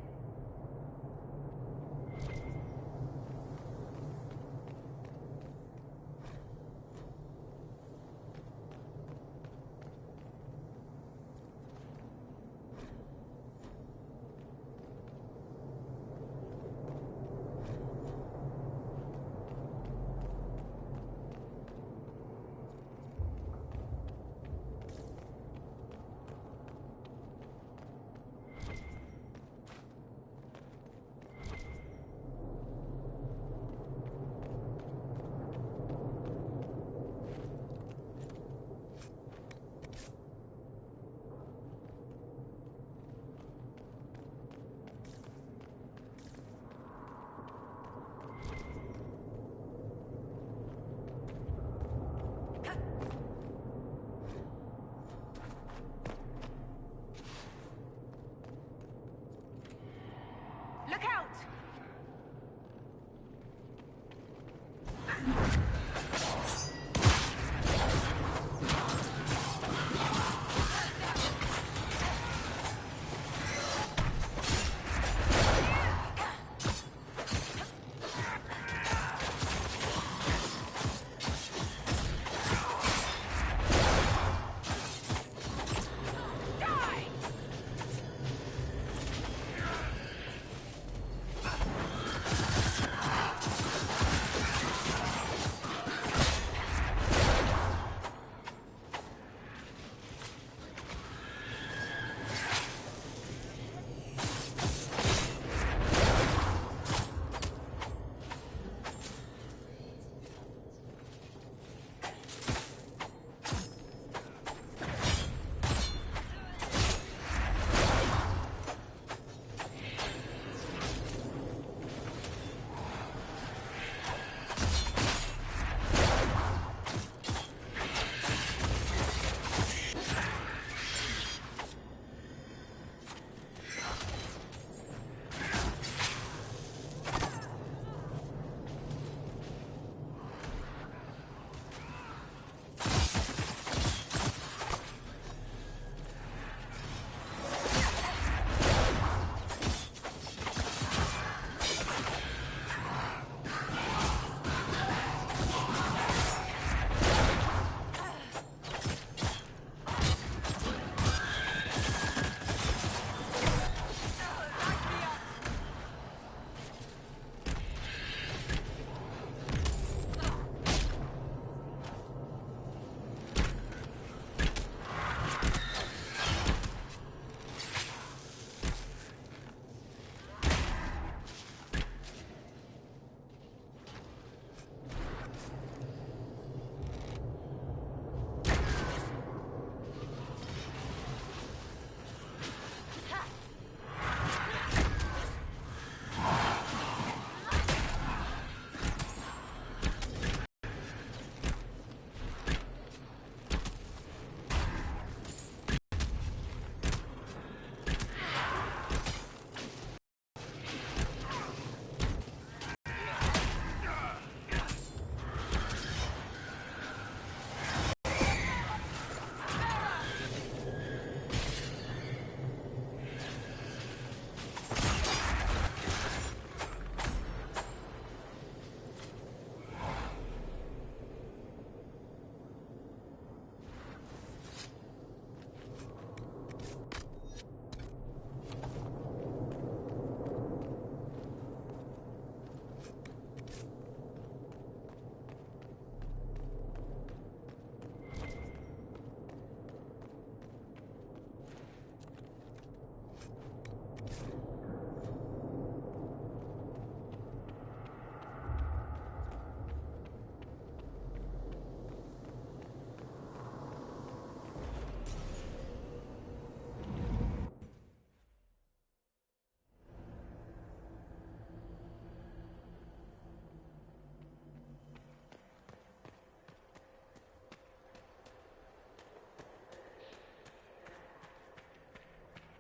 Look out!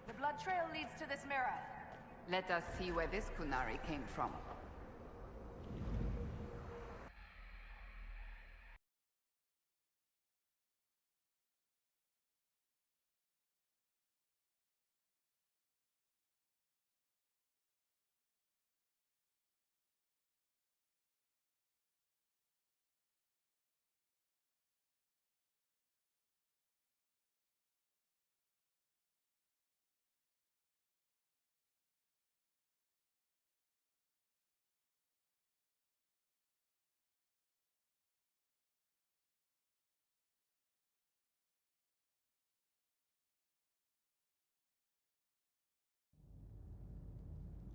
The blood trail leads to this mirror. Let us see where this Kunari came from.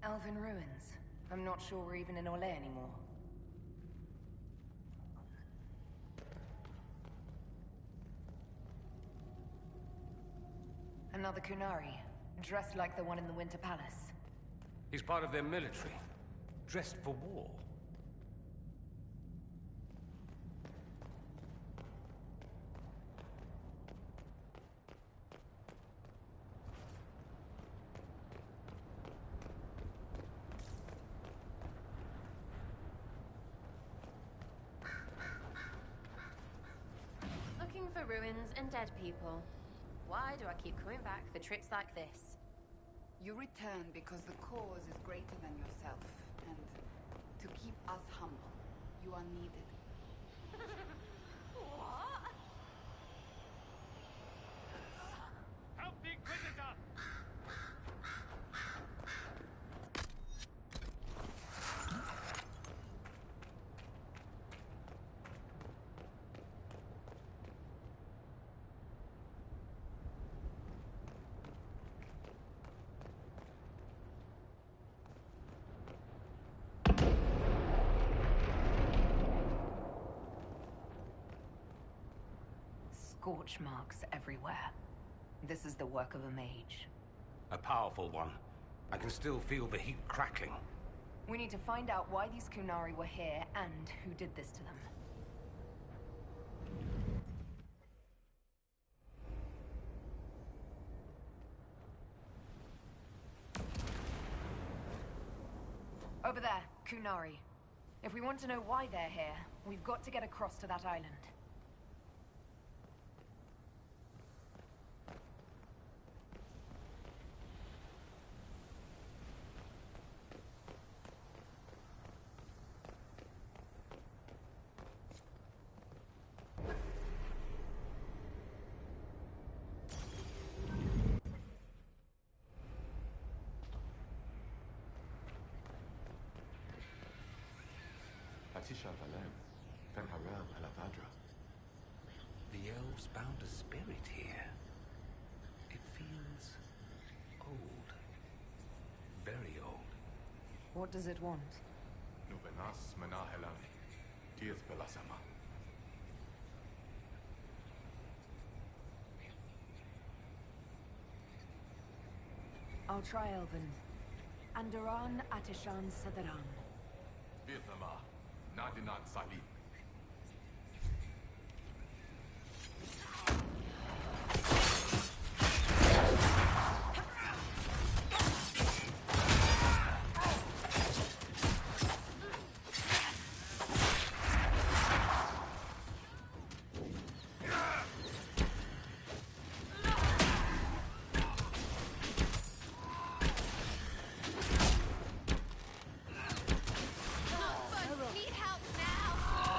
Elven ruins. I'm not sure we're even in Orlais anymore. Another Kunari, dressed like the one in the Winter Palace. He's part of their military, dressed for war. Looking for ruins and dead people. Why do I keep coming back for trips like this? You return because the cause is greater than yourself, and to keep us humble, you are needed. What? Help the Inquisitor! Scorch marks everywhere. This is the work of a mage. A powerful one. I can still feel the heat crackling. We need to find out why these Kunari were here and who did this to them. Over there, Kunari. If we want to know why they're here, we've got to get across to that island. The elves bound a spirit here. It feels old. Very old. What does it want? Nuvenas Menahelan, Tieth Belasama. I'll try Elven. Andaran Atishan Sadaran. Vietnama, Nadinan Salim. Need help now!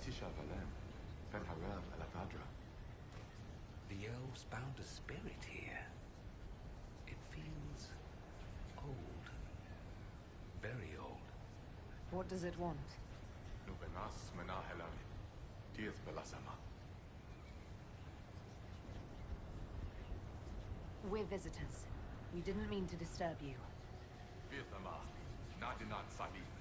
Atisha Valen, Fen Harav Alavadra. The elves bound a spirit here. It feels old. Very old. What does it want? Nuvenas Menahelan, Tias Belasama. We're visitors. We didn't mean to disturb you. Virthama, Nadinat Salim.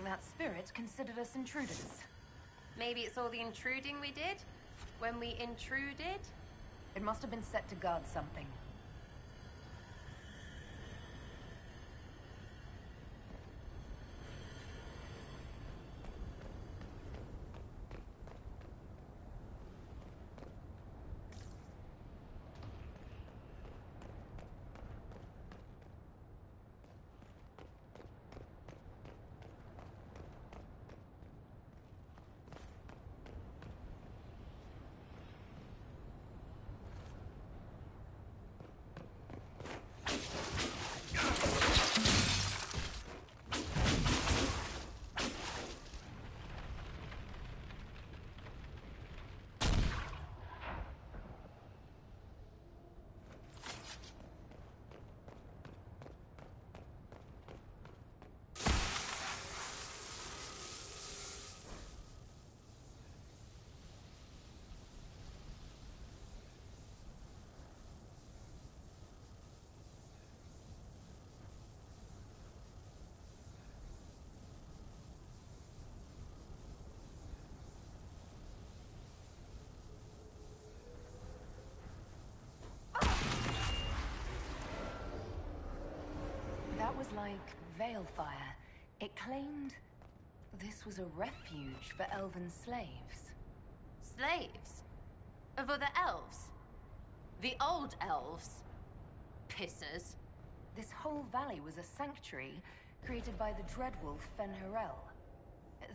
think that spirit considered us intruders. Maybe it's all the intruding we did? When we intruded? It must have been set to guard something. That was like Veilfire. It claimed this was a refuge for elven slaves. Slaves? Of other elves? The old elves? Pissers. This whole valley was a sanctuary created by the dreadwolf Fen'Harel.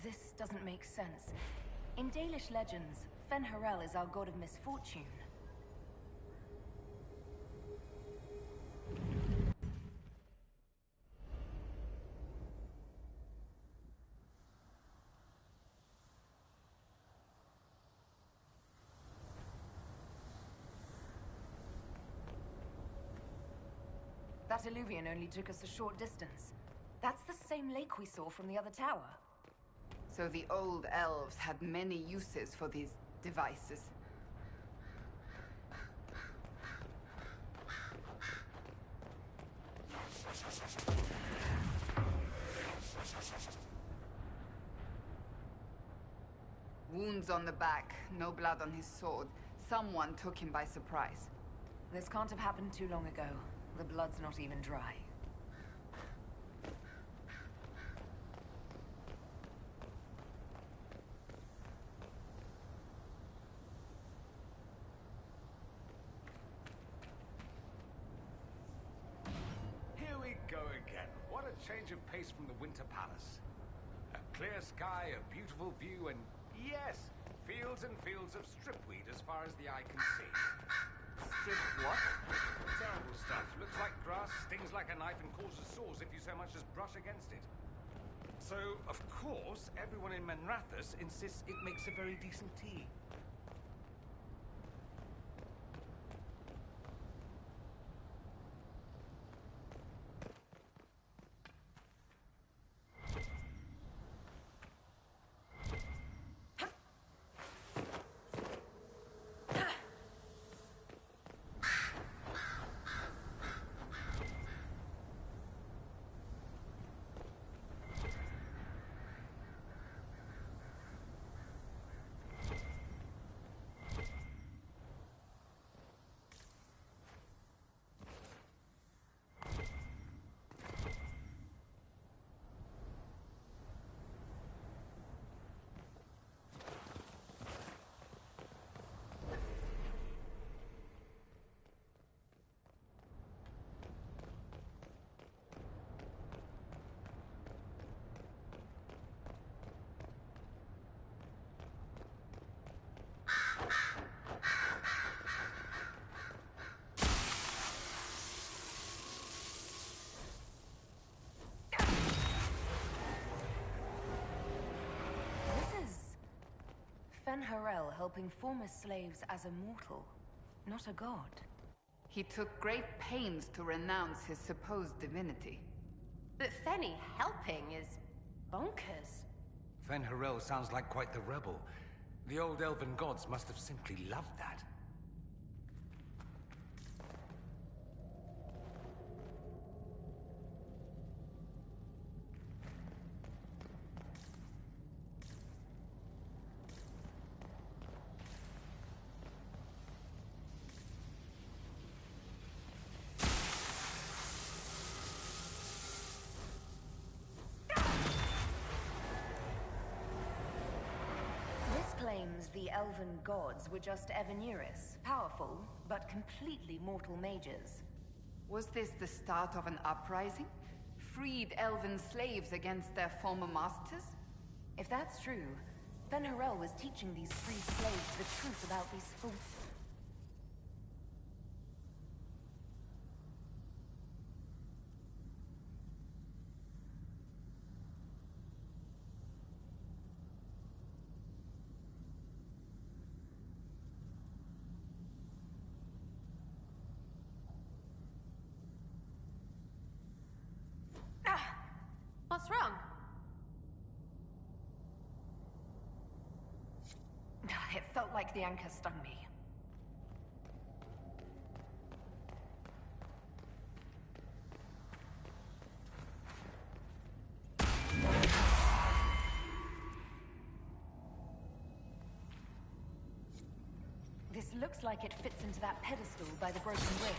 This doesn't make sense. In Dalish legends, Fen'Harel is our god of misfortune. That illuvian only took us a short distance. That's the same lake we saw from the other tower. So the old elves had many uses for these devices. Wounds on the back, no blood on his sword. Someone took him by surprise. This can't have happened too long ago. The blood's not even dry. Here we go again. What a change of pace from the Winter Palace. A clear sky, a beautiful view, and yes, fields and fields of stripweed as far as the eye can see. Strip what? Terrible stuff. Looks like grass, stings like a knife, and causes sores if you so much as brush against it. So, of course, everyone in Manrathus insists it makes a very decent tea. Fen'Harel helping former slaves as a mortal, not a god. He took great pains to renounce his supposed divinity. But Fenny helping is bonkers. Fen'Harel sounds like quite the rebel. The old elven gods must have simply loved that. claims the elven gods were just Evaneris, powerful, but completely mortal mages. Was this the start of an uprising? Freed elven slaves against their former masters? If that's true, then Harel was teaching these freed slaves the truth about these fools. What's wrong? It felt like the anchor stung me. This looks like it fits into that pedestal by the broken bridge.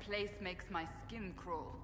place makes my skin crawl.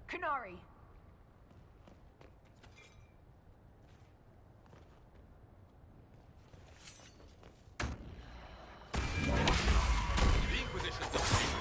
Canary! The Inquisition's defeated.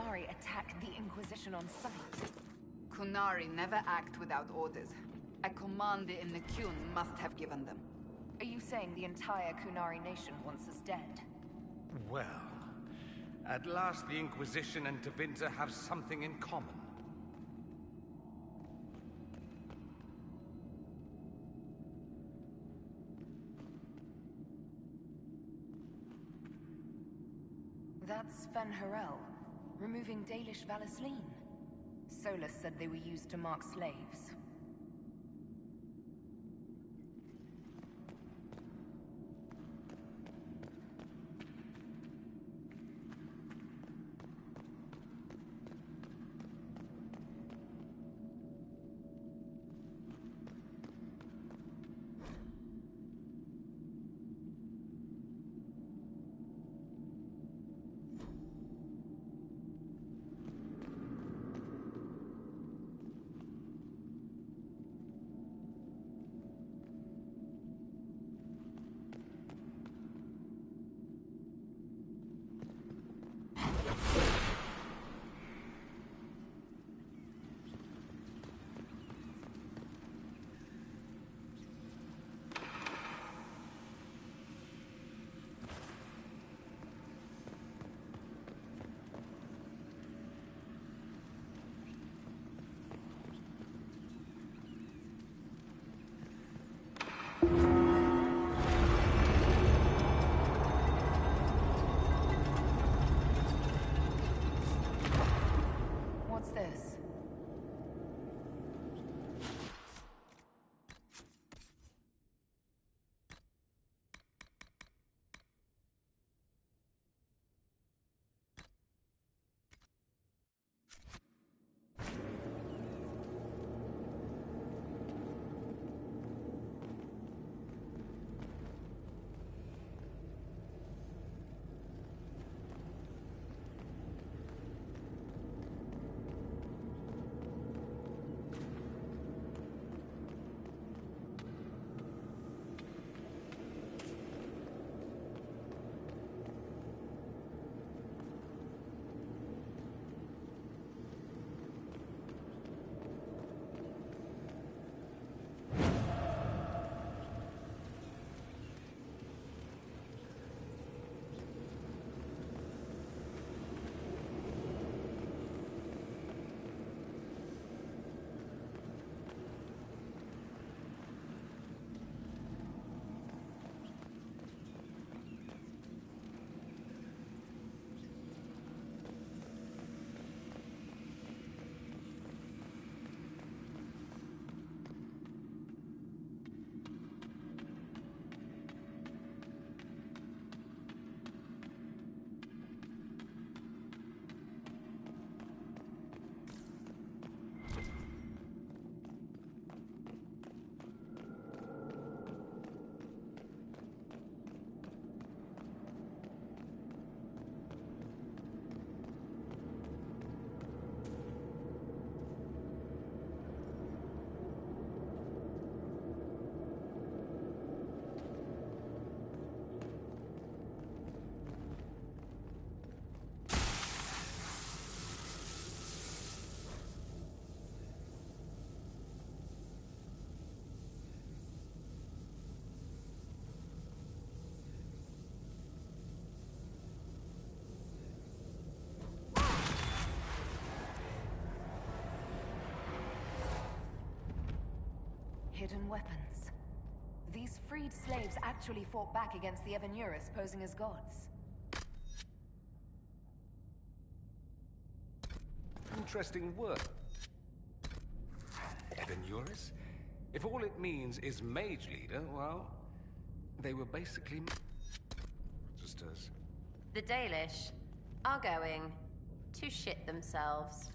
Qunari attack the Inquisition on sight? Qunari never act without orders. A commander in the Qun must have given them. Are you saying the entire Qunari nation wants us dead? Well, at last the Inquisition and Tevinter have something in common. That's Fen Harel, removing Dalish Vallaslin. Solus said they were used to mark slaves. What's this? Hidden weapons. These freed slaves actually fought back against the Evenuris posing as gods. Interesting word. Evenuris? If all it means is mage leader, well, they were basically magisters. The Dalish are going to shit themselves.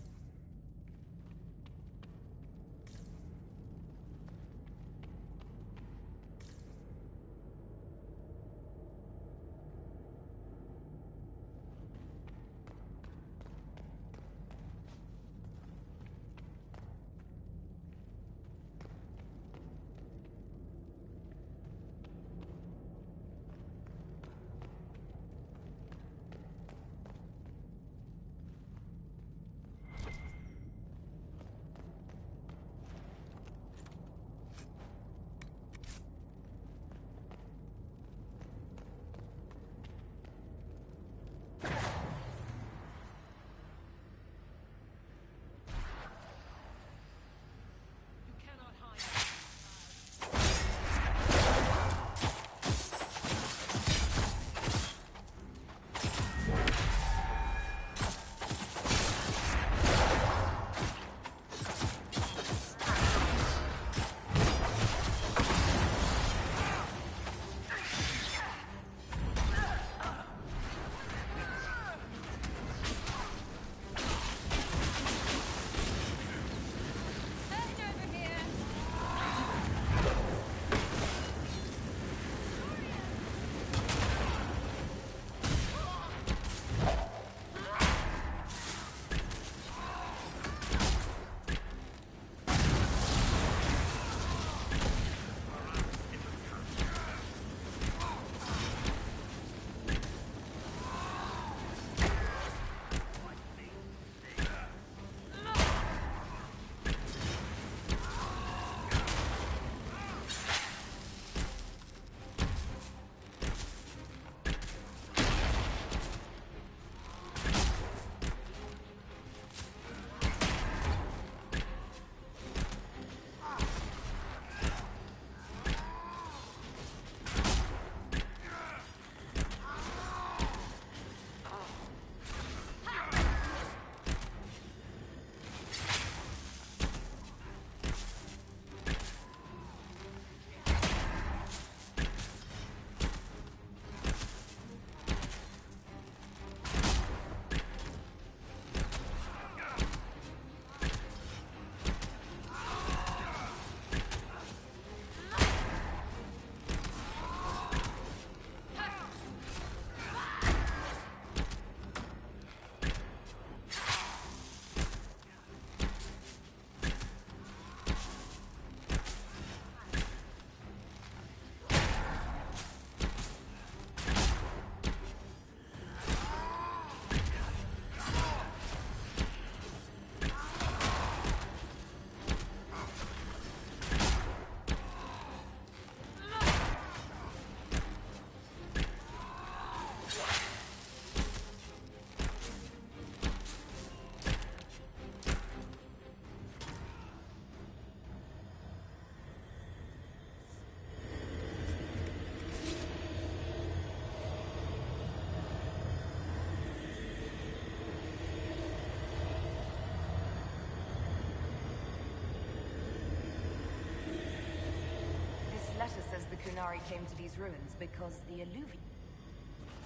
Kunari came to these ruins because the Illuvian...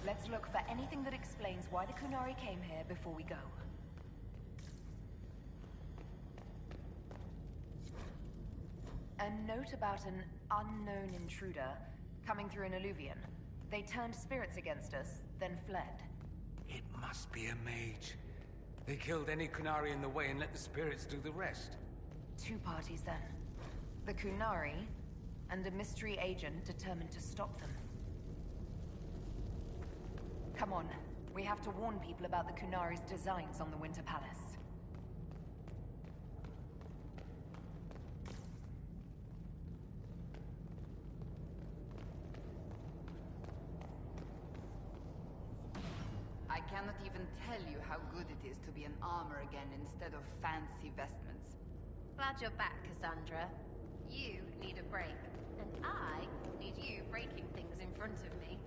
Let's look for anything that explains why the Kunari came here before we go. A note about an unknown intruder coming through an Illuvian. They turned spirits against us, then fled. It must be a mage. They killed any Kunari in the way and let the spirits do the rest. Two parties then. The Kunari, and a mystery agent determined to stop them. Come on, we have to warn people about the Kunari's designs on the Winter Palace. I cannot even tell you how good it is to be an armor again instead of fancy vestments. Glad you're back, Cassandra. You need a break, and I need you breaking things in front of me.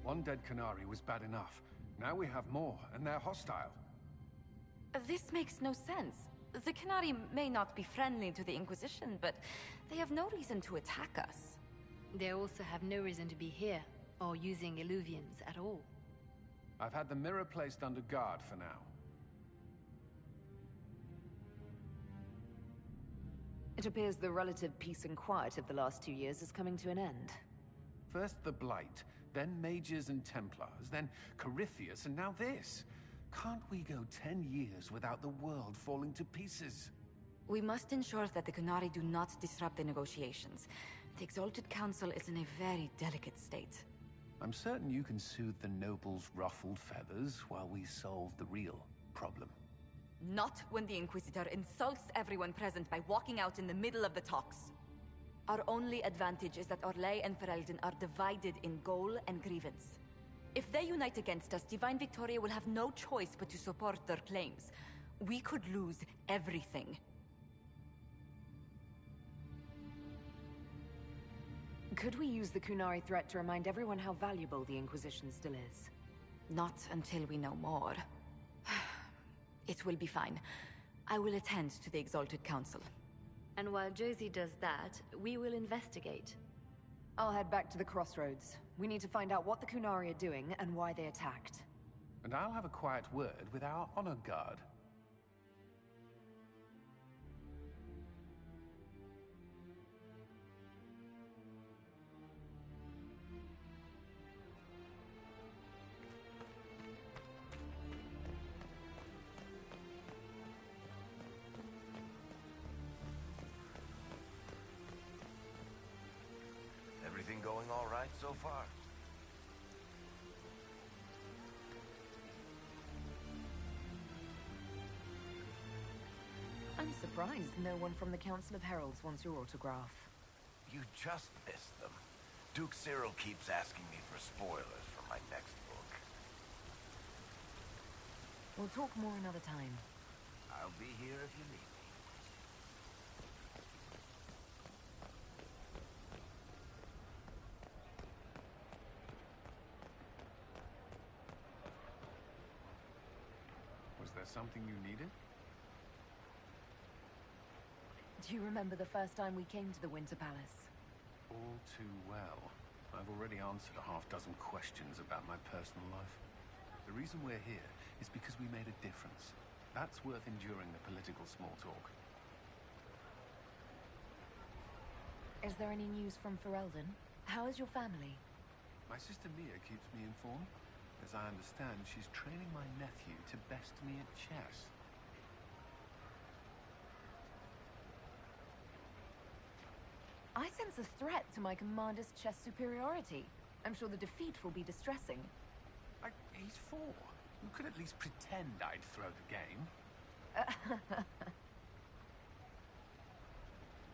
One dead Kunari was bad enough. Now we have more, and they're hostile. This makes no sense. The Kunari may not be friendly to the Inquisition, but they have no reason to attack us. They also have no reason to be here, or using Illuvians at all. I've had the mirror placed under guard for now. It appears the relative peace and quiet of the last 2 years is coming to an end. First the Blight, then Mages and Templars, then Corypheus, and now this. Can't we go 10 years without the world falling to pieces? We must ensure that the Kunari do not disrupt the negotiations. The Exalted Council is in a very delicate state. I'm certain you can soothe the nobles' ruffled feathers while we solve the real problem. Not when the Inquisitor insults everyone present by walking out in the middle of the talks. Our only advantage is that Orlais and Ferelden are divided in goal and grievance. If they unite against us, Divine Victoria will have no choice but to support their claims. We could lose everything. Could we use the Kunari threat to remind everyone how valuable the Inquisition still is? Not until we know more. It will be fine. I will attend to the Exalted Council. And while Josie does that, we will investigate. I'll head back to the crossroads. We need to find out what the Kunari are doing and why they attacked. And I'll have a quiet word with our honor guard. Everything going all right so far? I'm I'm surprised no one from the Council of Heralds wants your autograph. You just missed them. Duke Cyril keeps asking me for spoilers for my next book. We'll talk more another time. I'll be here if you need me. Was there something you needed? Do you remember the first time we came to the Winter Palace? All too well. I've already answered a half-dozen questions about my personal life. The reason we're here is because we made a difference. That's worth enduring the political small talk. Is there any news from Ferelden? How is your family? My sister Mia keeps me informed. As I understand, she's training my nephew to best me at chess. I sense a threat to my commander's chess superiority. I'm sure the defeat will be distressing. He's 4. You could at least pretend I'd throw the game.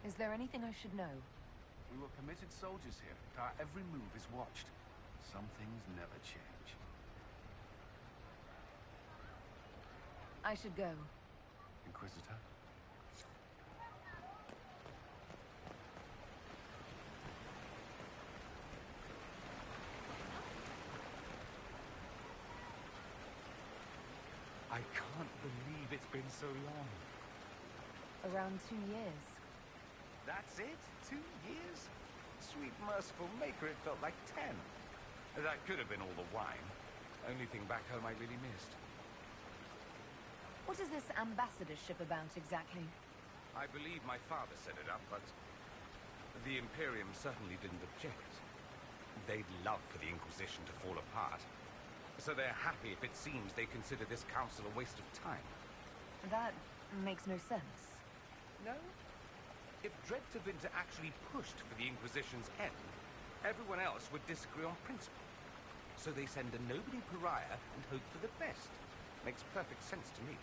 Is there anything I should know? We were permitted soldiers here. Our every move is watched. Some things never change. I should go. Inquisitor? I can't believe it's been so long. Around 2 years. That's it? 2 years? Sweet merciful maker, it felt like 10. That could have been all the wine. Only thing back home I really missed. What is this ambassadorship about exactly? I believe my father set it up, but the Imperium certainly didn't object. They'd love for the Inquisition to fall apart. So they're happy if it seems they consider this council a waste of time. That makes no sense. No? If Dread to Winter actually pushed for the Inquisition's end, everyone else would disagree on principle. So they send a nobody pariah and hope for the best. Makes perfect sense to me.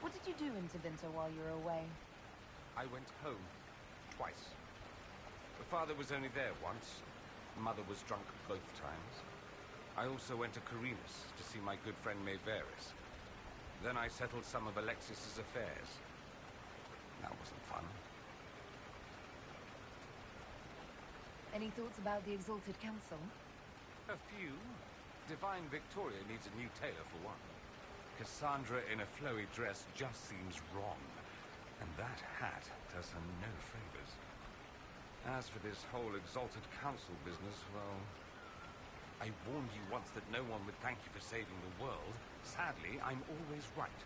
What did you do in Tevinter while you were away? I went home. Twice. Father was only there once. Mother was drunk both times. I also went to Carinus to see my good friend Maevaris. Then I settled some of Alexis's affairs. That wasn't fun. Any thoughts about the Exalted Council? A few. Divine Victoria needs a new tailor for one. Cassandra in a flowy dress just seems wrong. And that hat does her no favors. As for this whole Exalted Council business, well... I warned you once that no one would thank you for saving the world. Sadly, I'm always right.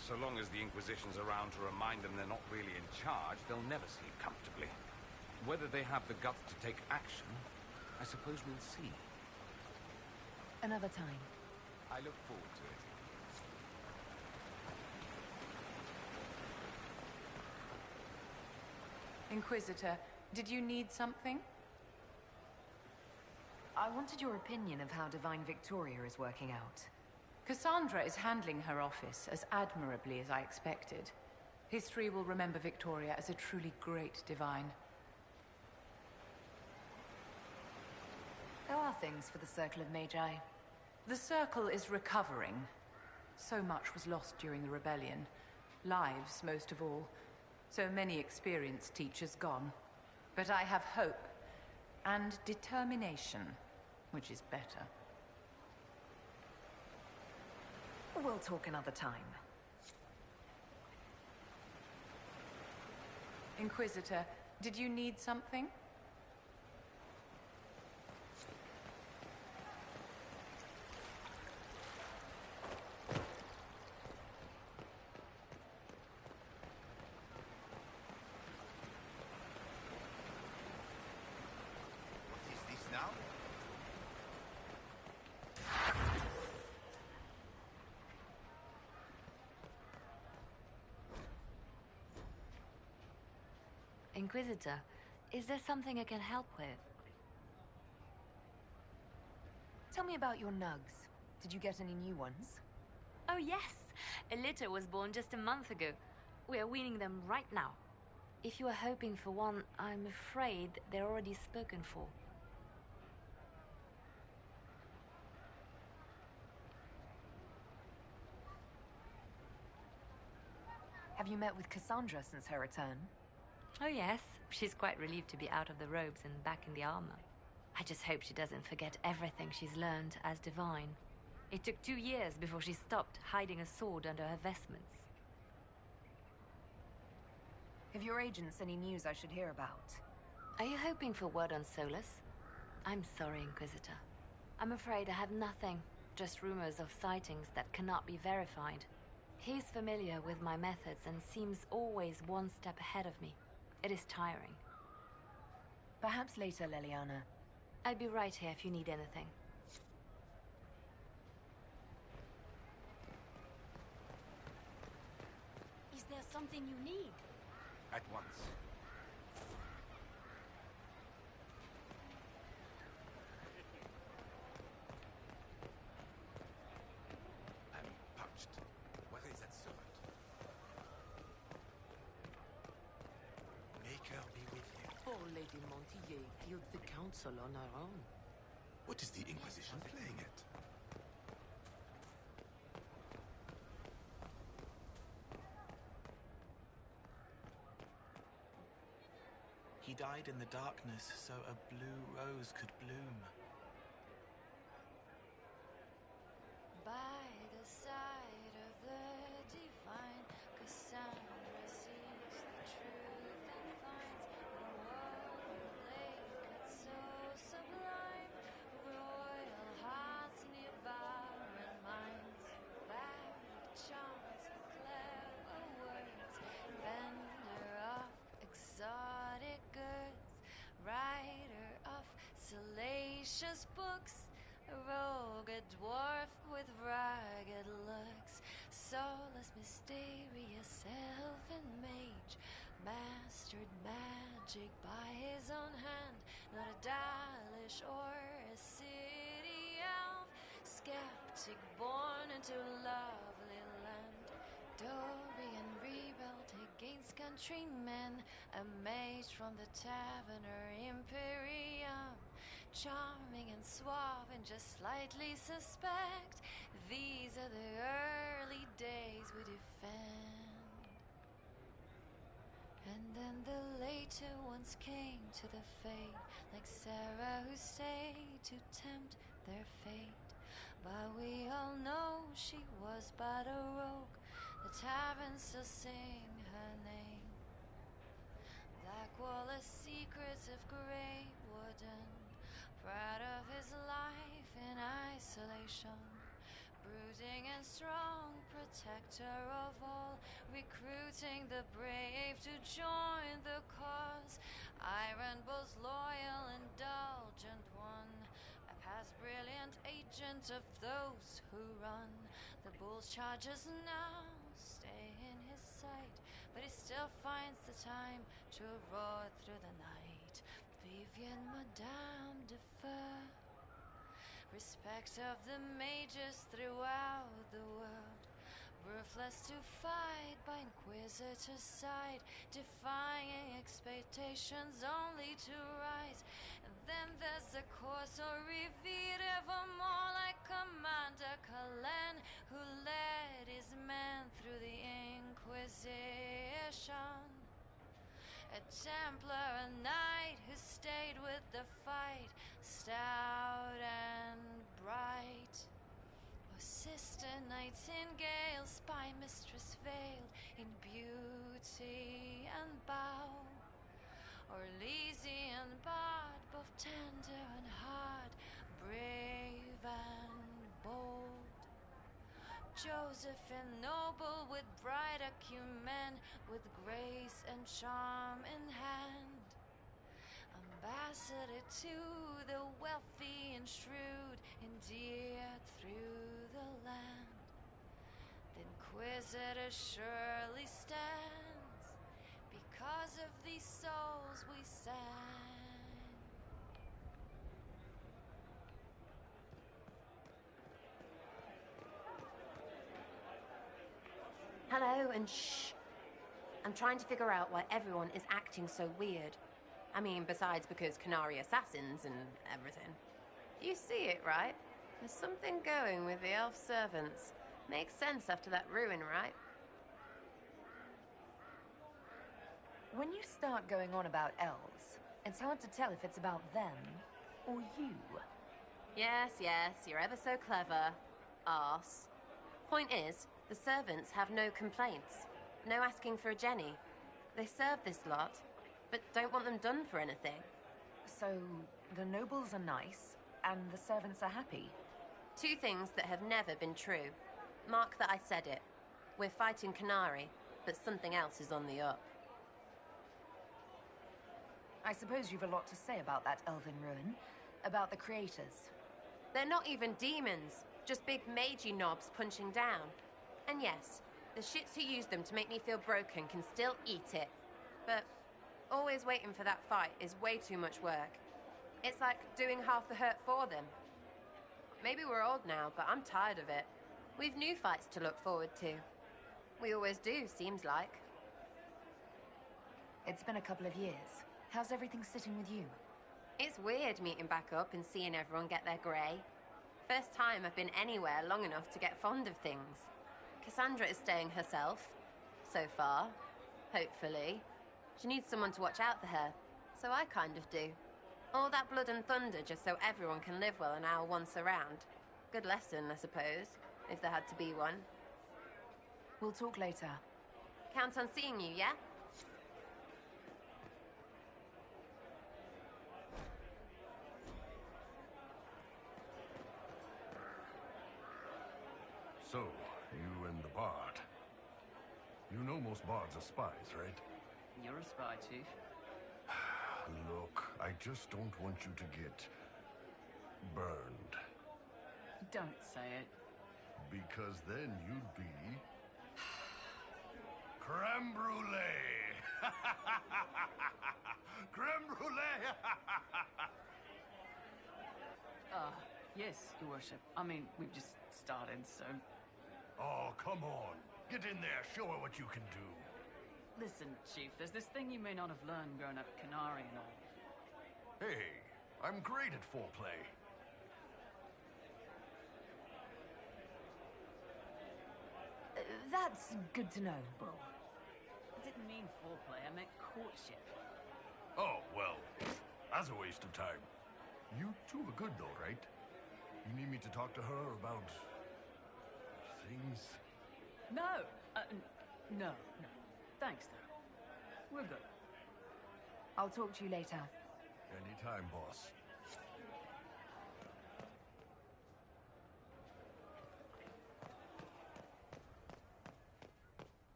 So long as the Inquisition's around to remind them they're not really in charge, they'll never sleep comfortably. Whether they have the guts to take action, I suppose we'll see. Another time. I look forward to it. Inquisitor, did you need something? I wanted your opinion of how Divine Victoria is working out. Cassandra is handling her office as admirably as I expected. History will remember Victoria as a truly great divine. There are things for the Circle of Magi. The Circle is recovering. So much was lost during the rebellion. Lives, most of all. So many experienced teachers gone. But I have hope and determination, which is better. We'll talk another time. Inquisitor, did you need something? Inquisitor, is there something I can help with? Tell me about your nugs. Did you get any new ones? Oh yes! A litter was born just a month ago. We are weaning them right now. If you are hoping for one, I'm afraid they're already spoken for. Have you met with Cassandra since her return? Oh yes, she's quite relieved to be out of the robes and back in the armor. I just hope she doesn't forget everything she's learned as divine. It took 2 years before she stopped hiding a sword under her vestments. Have your agents any news I should hear about? Are you hoping for word on Solus? I'm sorry, Inquisitor. I'm afraid I have nothing, just rumors of sightings that cannot be verified. He's familiar with my methods and seems always one step ahead of me. It is tiring. Perhaps later, Leliana. I'll be right here if you need anything. Is there something you need? At once. I'm parched. Where is that servant? Make her be with you. Poor Lady Montier fields the council on her own. What is the Inquisition playing at? He died in the darkness so a blue rose could bloom. By the side of the divine, Cassandra sees the truth and finds the world lake so sublime. Royal hearts, devouring minds, bad charms, clever words, vendor of exotic goods, writer of salacious books, a rogue, a dwarf with ragged looks, soulless, mysterious, elfin mage, mastered magic by his own hand, not a Dalish or a city elf, skeptic born into lovely land, Dorian rebuilt against countrymen, a mage from the Taverner Imperium, charming and suave and just slightly suspect. These are the early days we defend. And then the later ones came to the fade, like Sarah who stayed to tempt their fate. But we all know she was but a rogue. The taverns still sing her name. Blackwall, a secret of Grey Wooden, proud of his life in isolation, brooding and strong, protector of all, recruiting the brave to join the cause. Iron Bull's loyal, indulgent one, a past brilliant agent of those who run. The Bull's charges now stay in his sight, but he still finds the time to roar through the night. Vivienne, Madame de Feu, respect of the mages throughout the world, ruthless to fight by Inquisitor's side, defying expectations only to rise. And then there's the Corso Revered, ever more like Commander Cullen, who led his men through the Inquisition. A Templar, a knight who stayed with the fight, stout and bright. Oh, Sister Nightingale, spy mistress veiled in beauty and bow. Or Elysian bard, both tender and hard, brave and bold. Josephine noble with bright acumen, with grace and charm in hand. Ambassador to the wealthy and shrewd, endeared through the land. The Inquisitor surely stands, because 'cause of these souls we sang. Hello, and shh. I'm trying to figure out why everyone is acting so weird. I mean, besides because Canary assassins and everything. You see it, right? There's something going with the elf servants. Makes sense after that ruin, right? When you start going on about elves, it's hard to tell if it's about them or you. Yes, you're ever so clever. Arse. Point is, the servants have no complaints. No asking for a Jenny. They serve this lot, but don't want them done for anything. So, the nobles are nice, and the servants are happy? Two things that have never been true. Mark that I said it. We're fighting Canary, but something else is on the up. I suppose you've a lot to say about that elven ruin, about the creators. They're not even demons, just big magey knobs punching down. And yes, the shits who use them to make me feel broken can still eat it. But always waiting for that fight is way too much work. It's like doing half the hurt for them. Maybe we're old now, but I'm tired of it. We've new fights to look forward to. We always do, seems like. It's been a couple of years. How's everything sitting with you? It's weird meeting back up and seeing everyone get their grey. First time I've been anywhere long enough to get fond of things. Cassandra is staying herself, so far. Hopefully. She needs someone to watch out for her, so I kind of do. All that blood and thunder just so everyone can live well an hour once around. Good lesson, I suppose, if there had to be one. We'll talk later. Count on seeing you, yeah? So, you and the bard. You know most bards are spies, right? You're a spy, Chief. Look, I just don't want you to get burned. Don't say it. Because then you'd be creme brulee. Creme brulee. Yes, Your Worship. I mean, we've just started, so... Oh, come on. Get in there, show her what you can do. Listen, Chief, there's this thing you may not have learned growing up Canary and all. Hey, I'm great at foreplay. That's good to know, bro. I didn't mean foreplay, I meant courtship. Oh, well, that's a waste of time. You two are good though, right? You need me to talk to her about... things? No! No. Thanks, though. We're good. I'll talk to you later. Anytime, boss.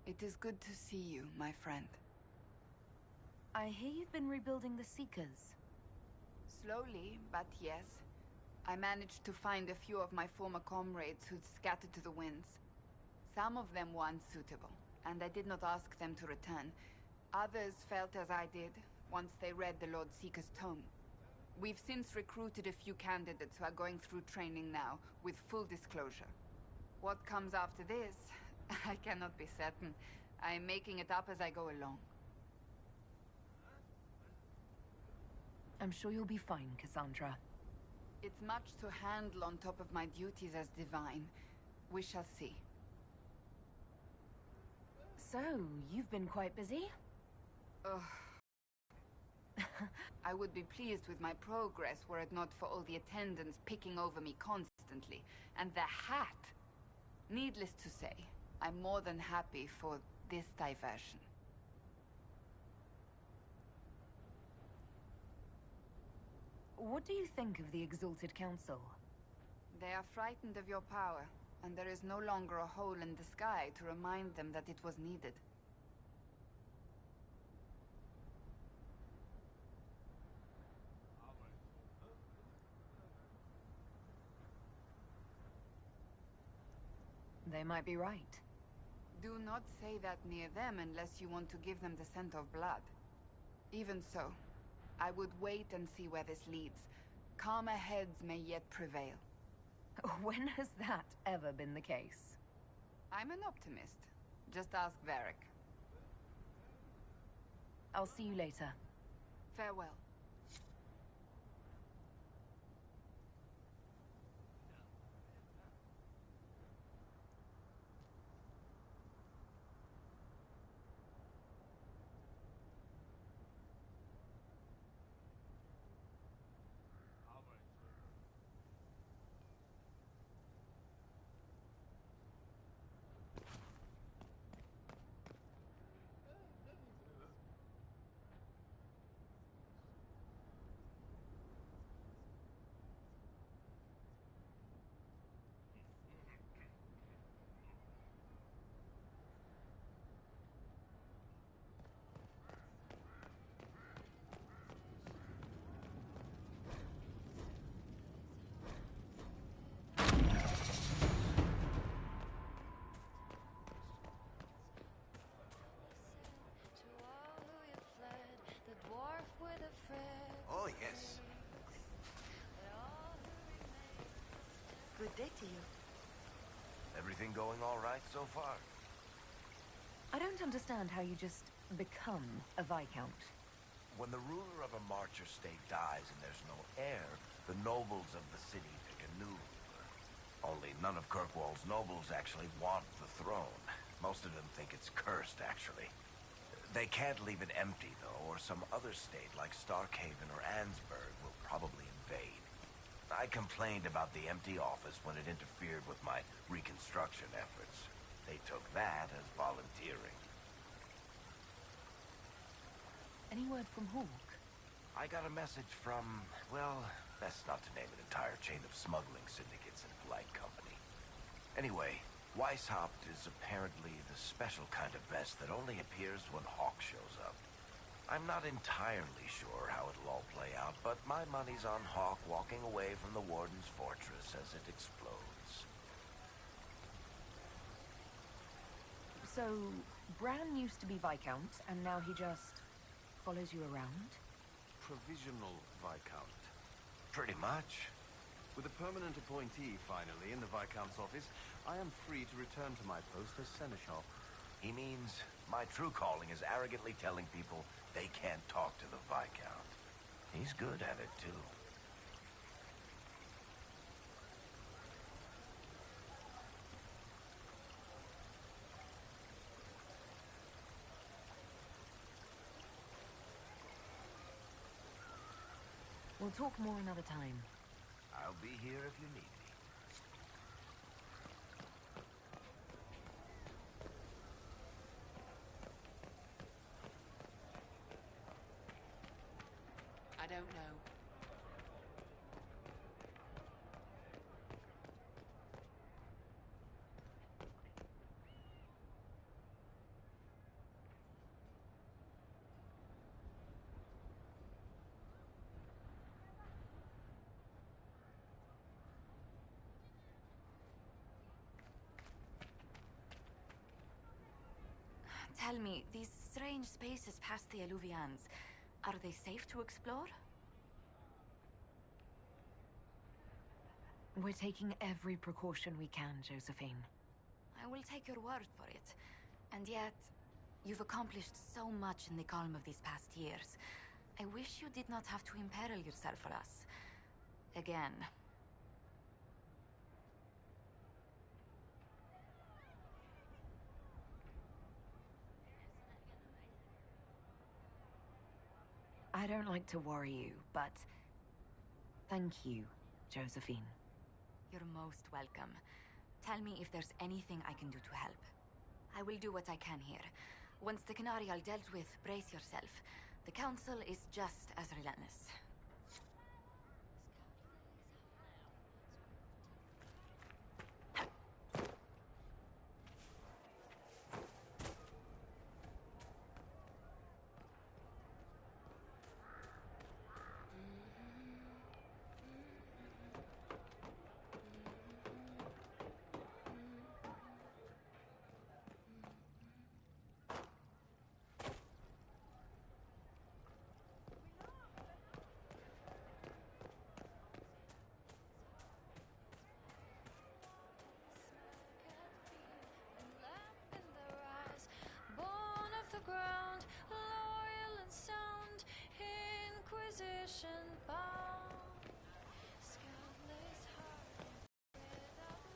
It is good to see you, my friend. I hear you've been rebuilding the Seekers. Slowly, but yes. I managed to find a few of my former comrades who'd scattered to the winds. Some of them were unsuitable, and I did not ask them to return. Others felt as I did, once they read the Lord Seeker's tome. We've since recruited a few candidates who are going through training now, with full disclosure. What comes after this, I cannot be certain. I'm making it up as I go along. I'm sure you'll be fine, Cassandra. It's much to handle on top of my duties as divine. We shall see. So, you've been quite busy? Ugh. I would be pleased with my progress were it not for all the attendants picking over me constantly. And the hat! Needless to say, I'm more than happy for this diversion. What do you think of the Exalted Council? They are frightened of your power, and there is no longer a hole in the sky to remind them that it was needed. They might be right. Do not say that near them unless you want to give them the scent of blood. Even so, I would wait and see where this leads. Calmer heads may yet prevail. When has that ever been the case? I'm an optimist. Just ask Varric. I'll see you later. Farewell. Oh, yes. Good day to you. Everything going all right so far? I don't understand how you just become a Viscount. When the ruler of a Marcher state dies and there's no heir, the nobles of the city pick a new ruler. Only none of Kirkwall's nobles actually want the throne. Most of them think it's cursed, actually. They can't leave it empty, though, or some other state like Starkhaven or Ansburg will probably invade. I complained about the empty office when it interfered with my reconstruction efforts. They took that as volunteering. Any word from Hawk? I got a message from, well, best not to name an entire chain of smuggling syndicates in polite company. Anyway, Weishaupt is apparently the special kind of mess that only appears when Hawk shows up. I'm not entirely sure how it'll all play out, but my money's on Hawk walking away from the Warden's fortress as it explodes. So, Bran used to be Viscount, and now he just follows you around? Provisional Viscount. Pretty much. With a permanent appointee, finally, in the Viscount's office, I am free to return to my post as Seneschal. He means my true calling is arrogantly telling people they can't talk to the Viscount. He's good at it, too. We'll talk more another time. I'll be here if you need me. I don't know. Tell me, these strange spaces past the Alluvians, are they safe to explore? We're taking every precaution we can, Josephine. I will take your word for it. And yet, you've accomplished so much in the calm of these past years. I wish you did not have to imperil yourself for us. Again. I don't like to worry you, but thank you, Josephine. You're most welcome. Tell me if there's anything I can do to help. I will do what I can here. Once the Canary are dealt with, brace yourself. The Council is just as relentless. tradition bound. Scandalous heart without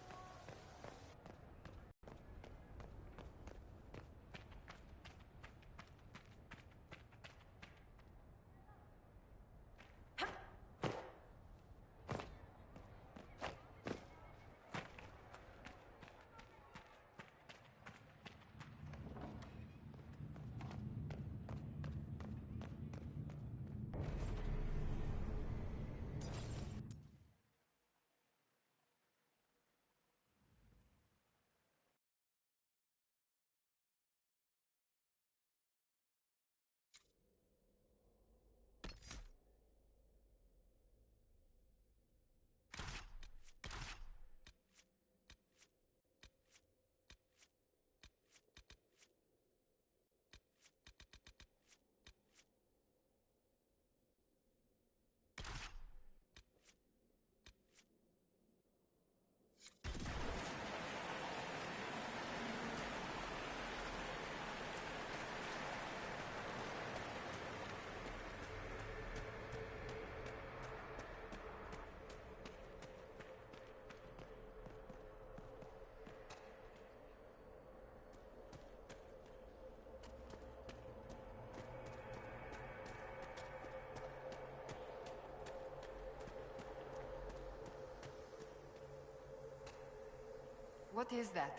What is that?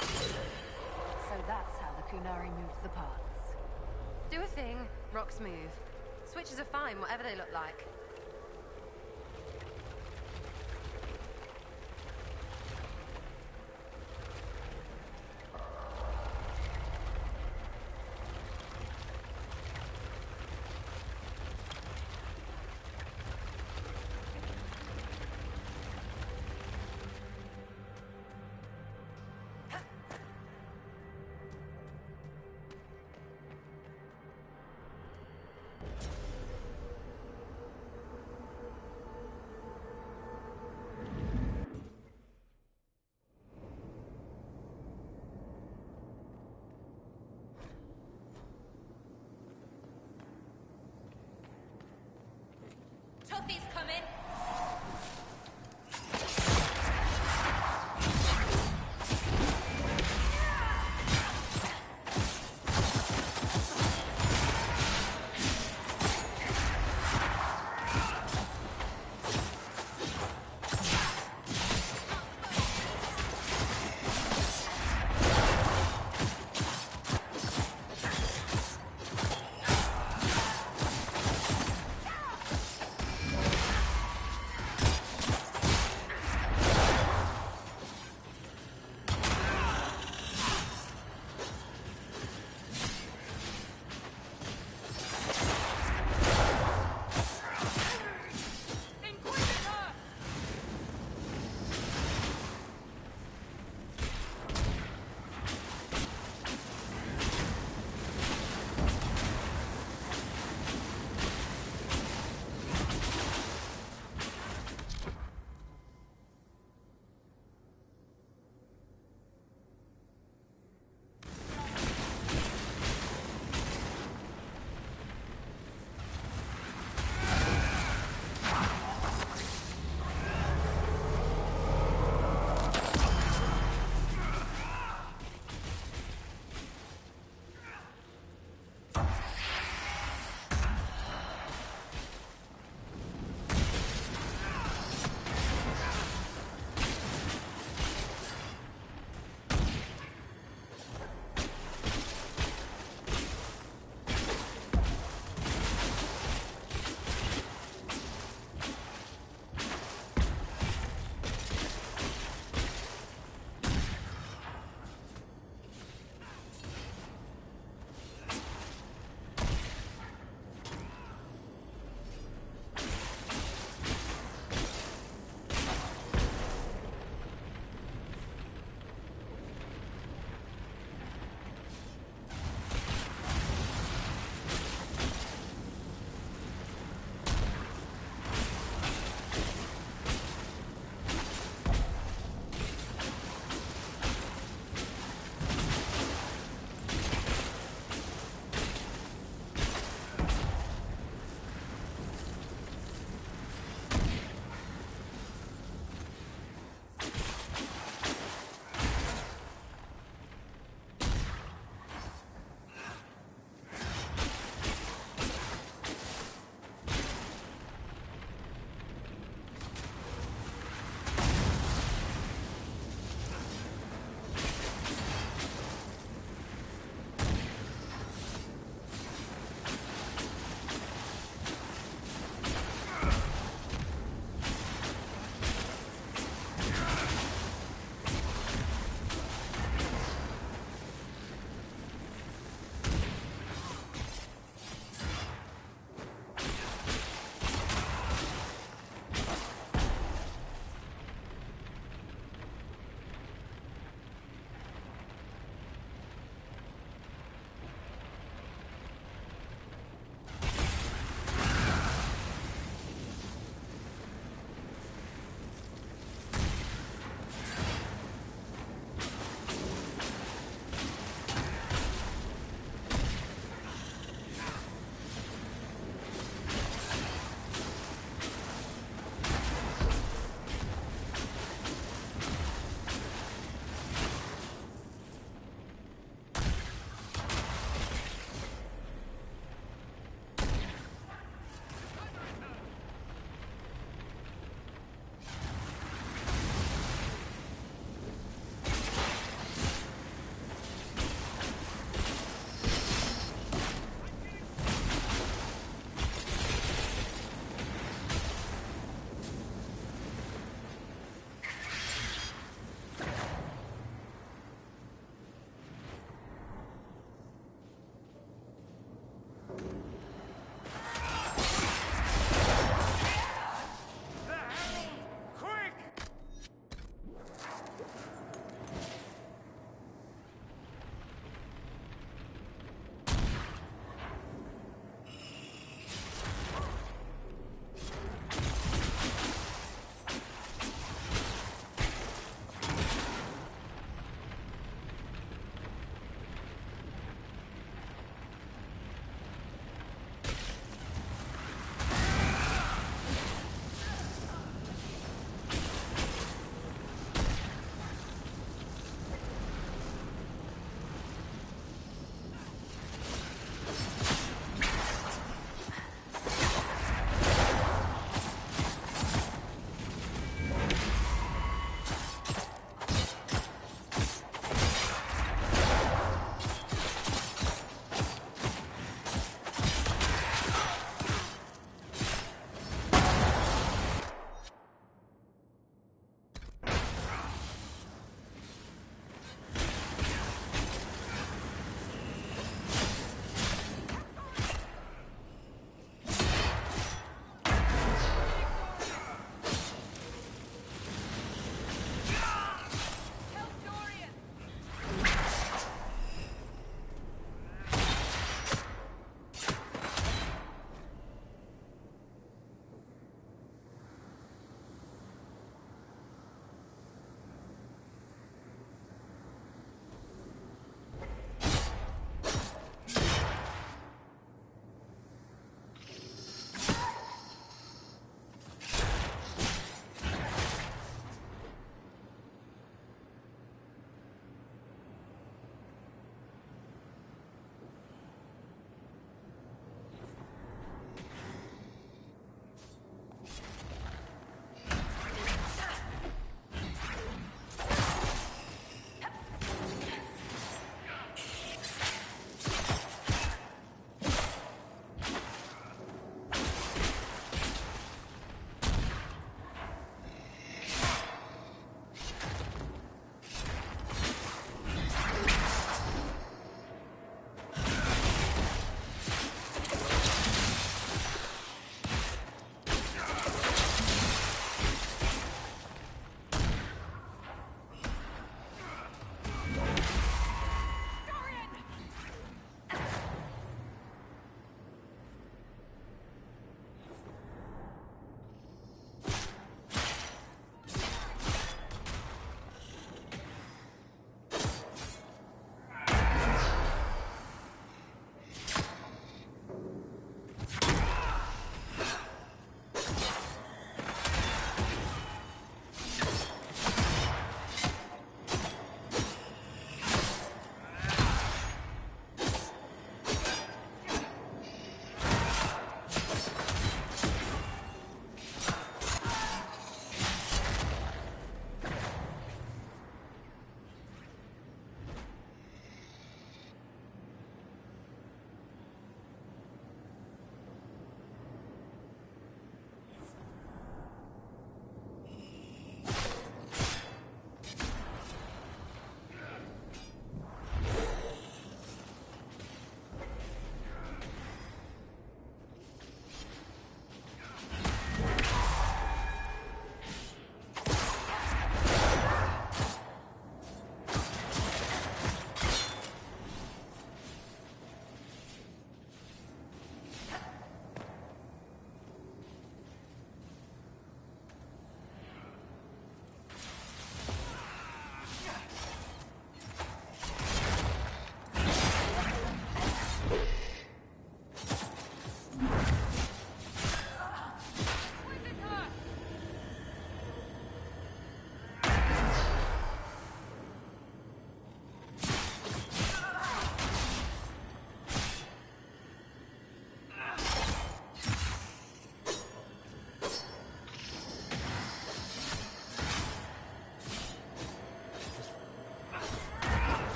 So that's how the Kunari moved the parts. Do a thing, rocks move. Switches are fine, whatever they look like. Tuffy's coming!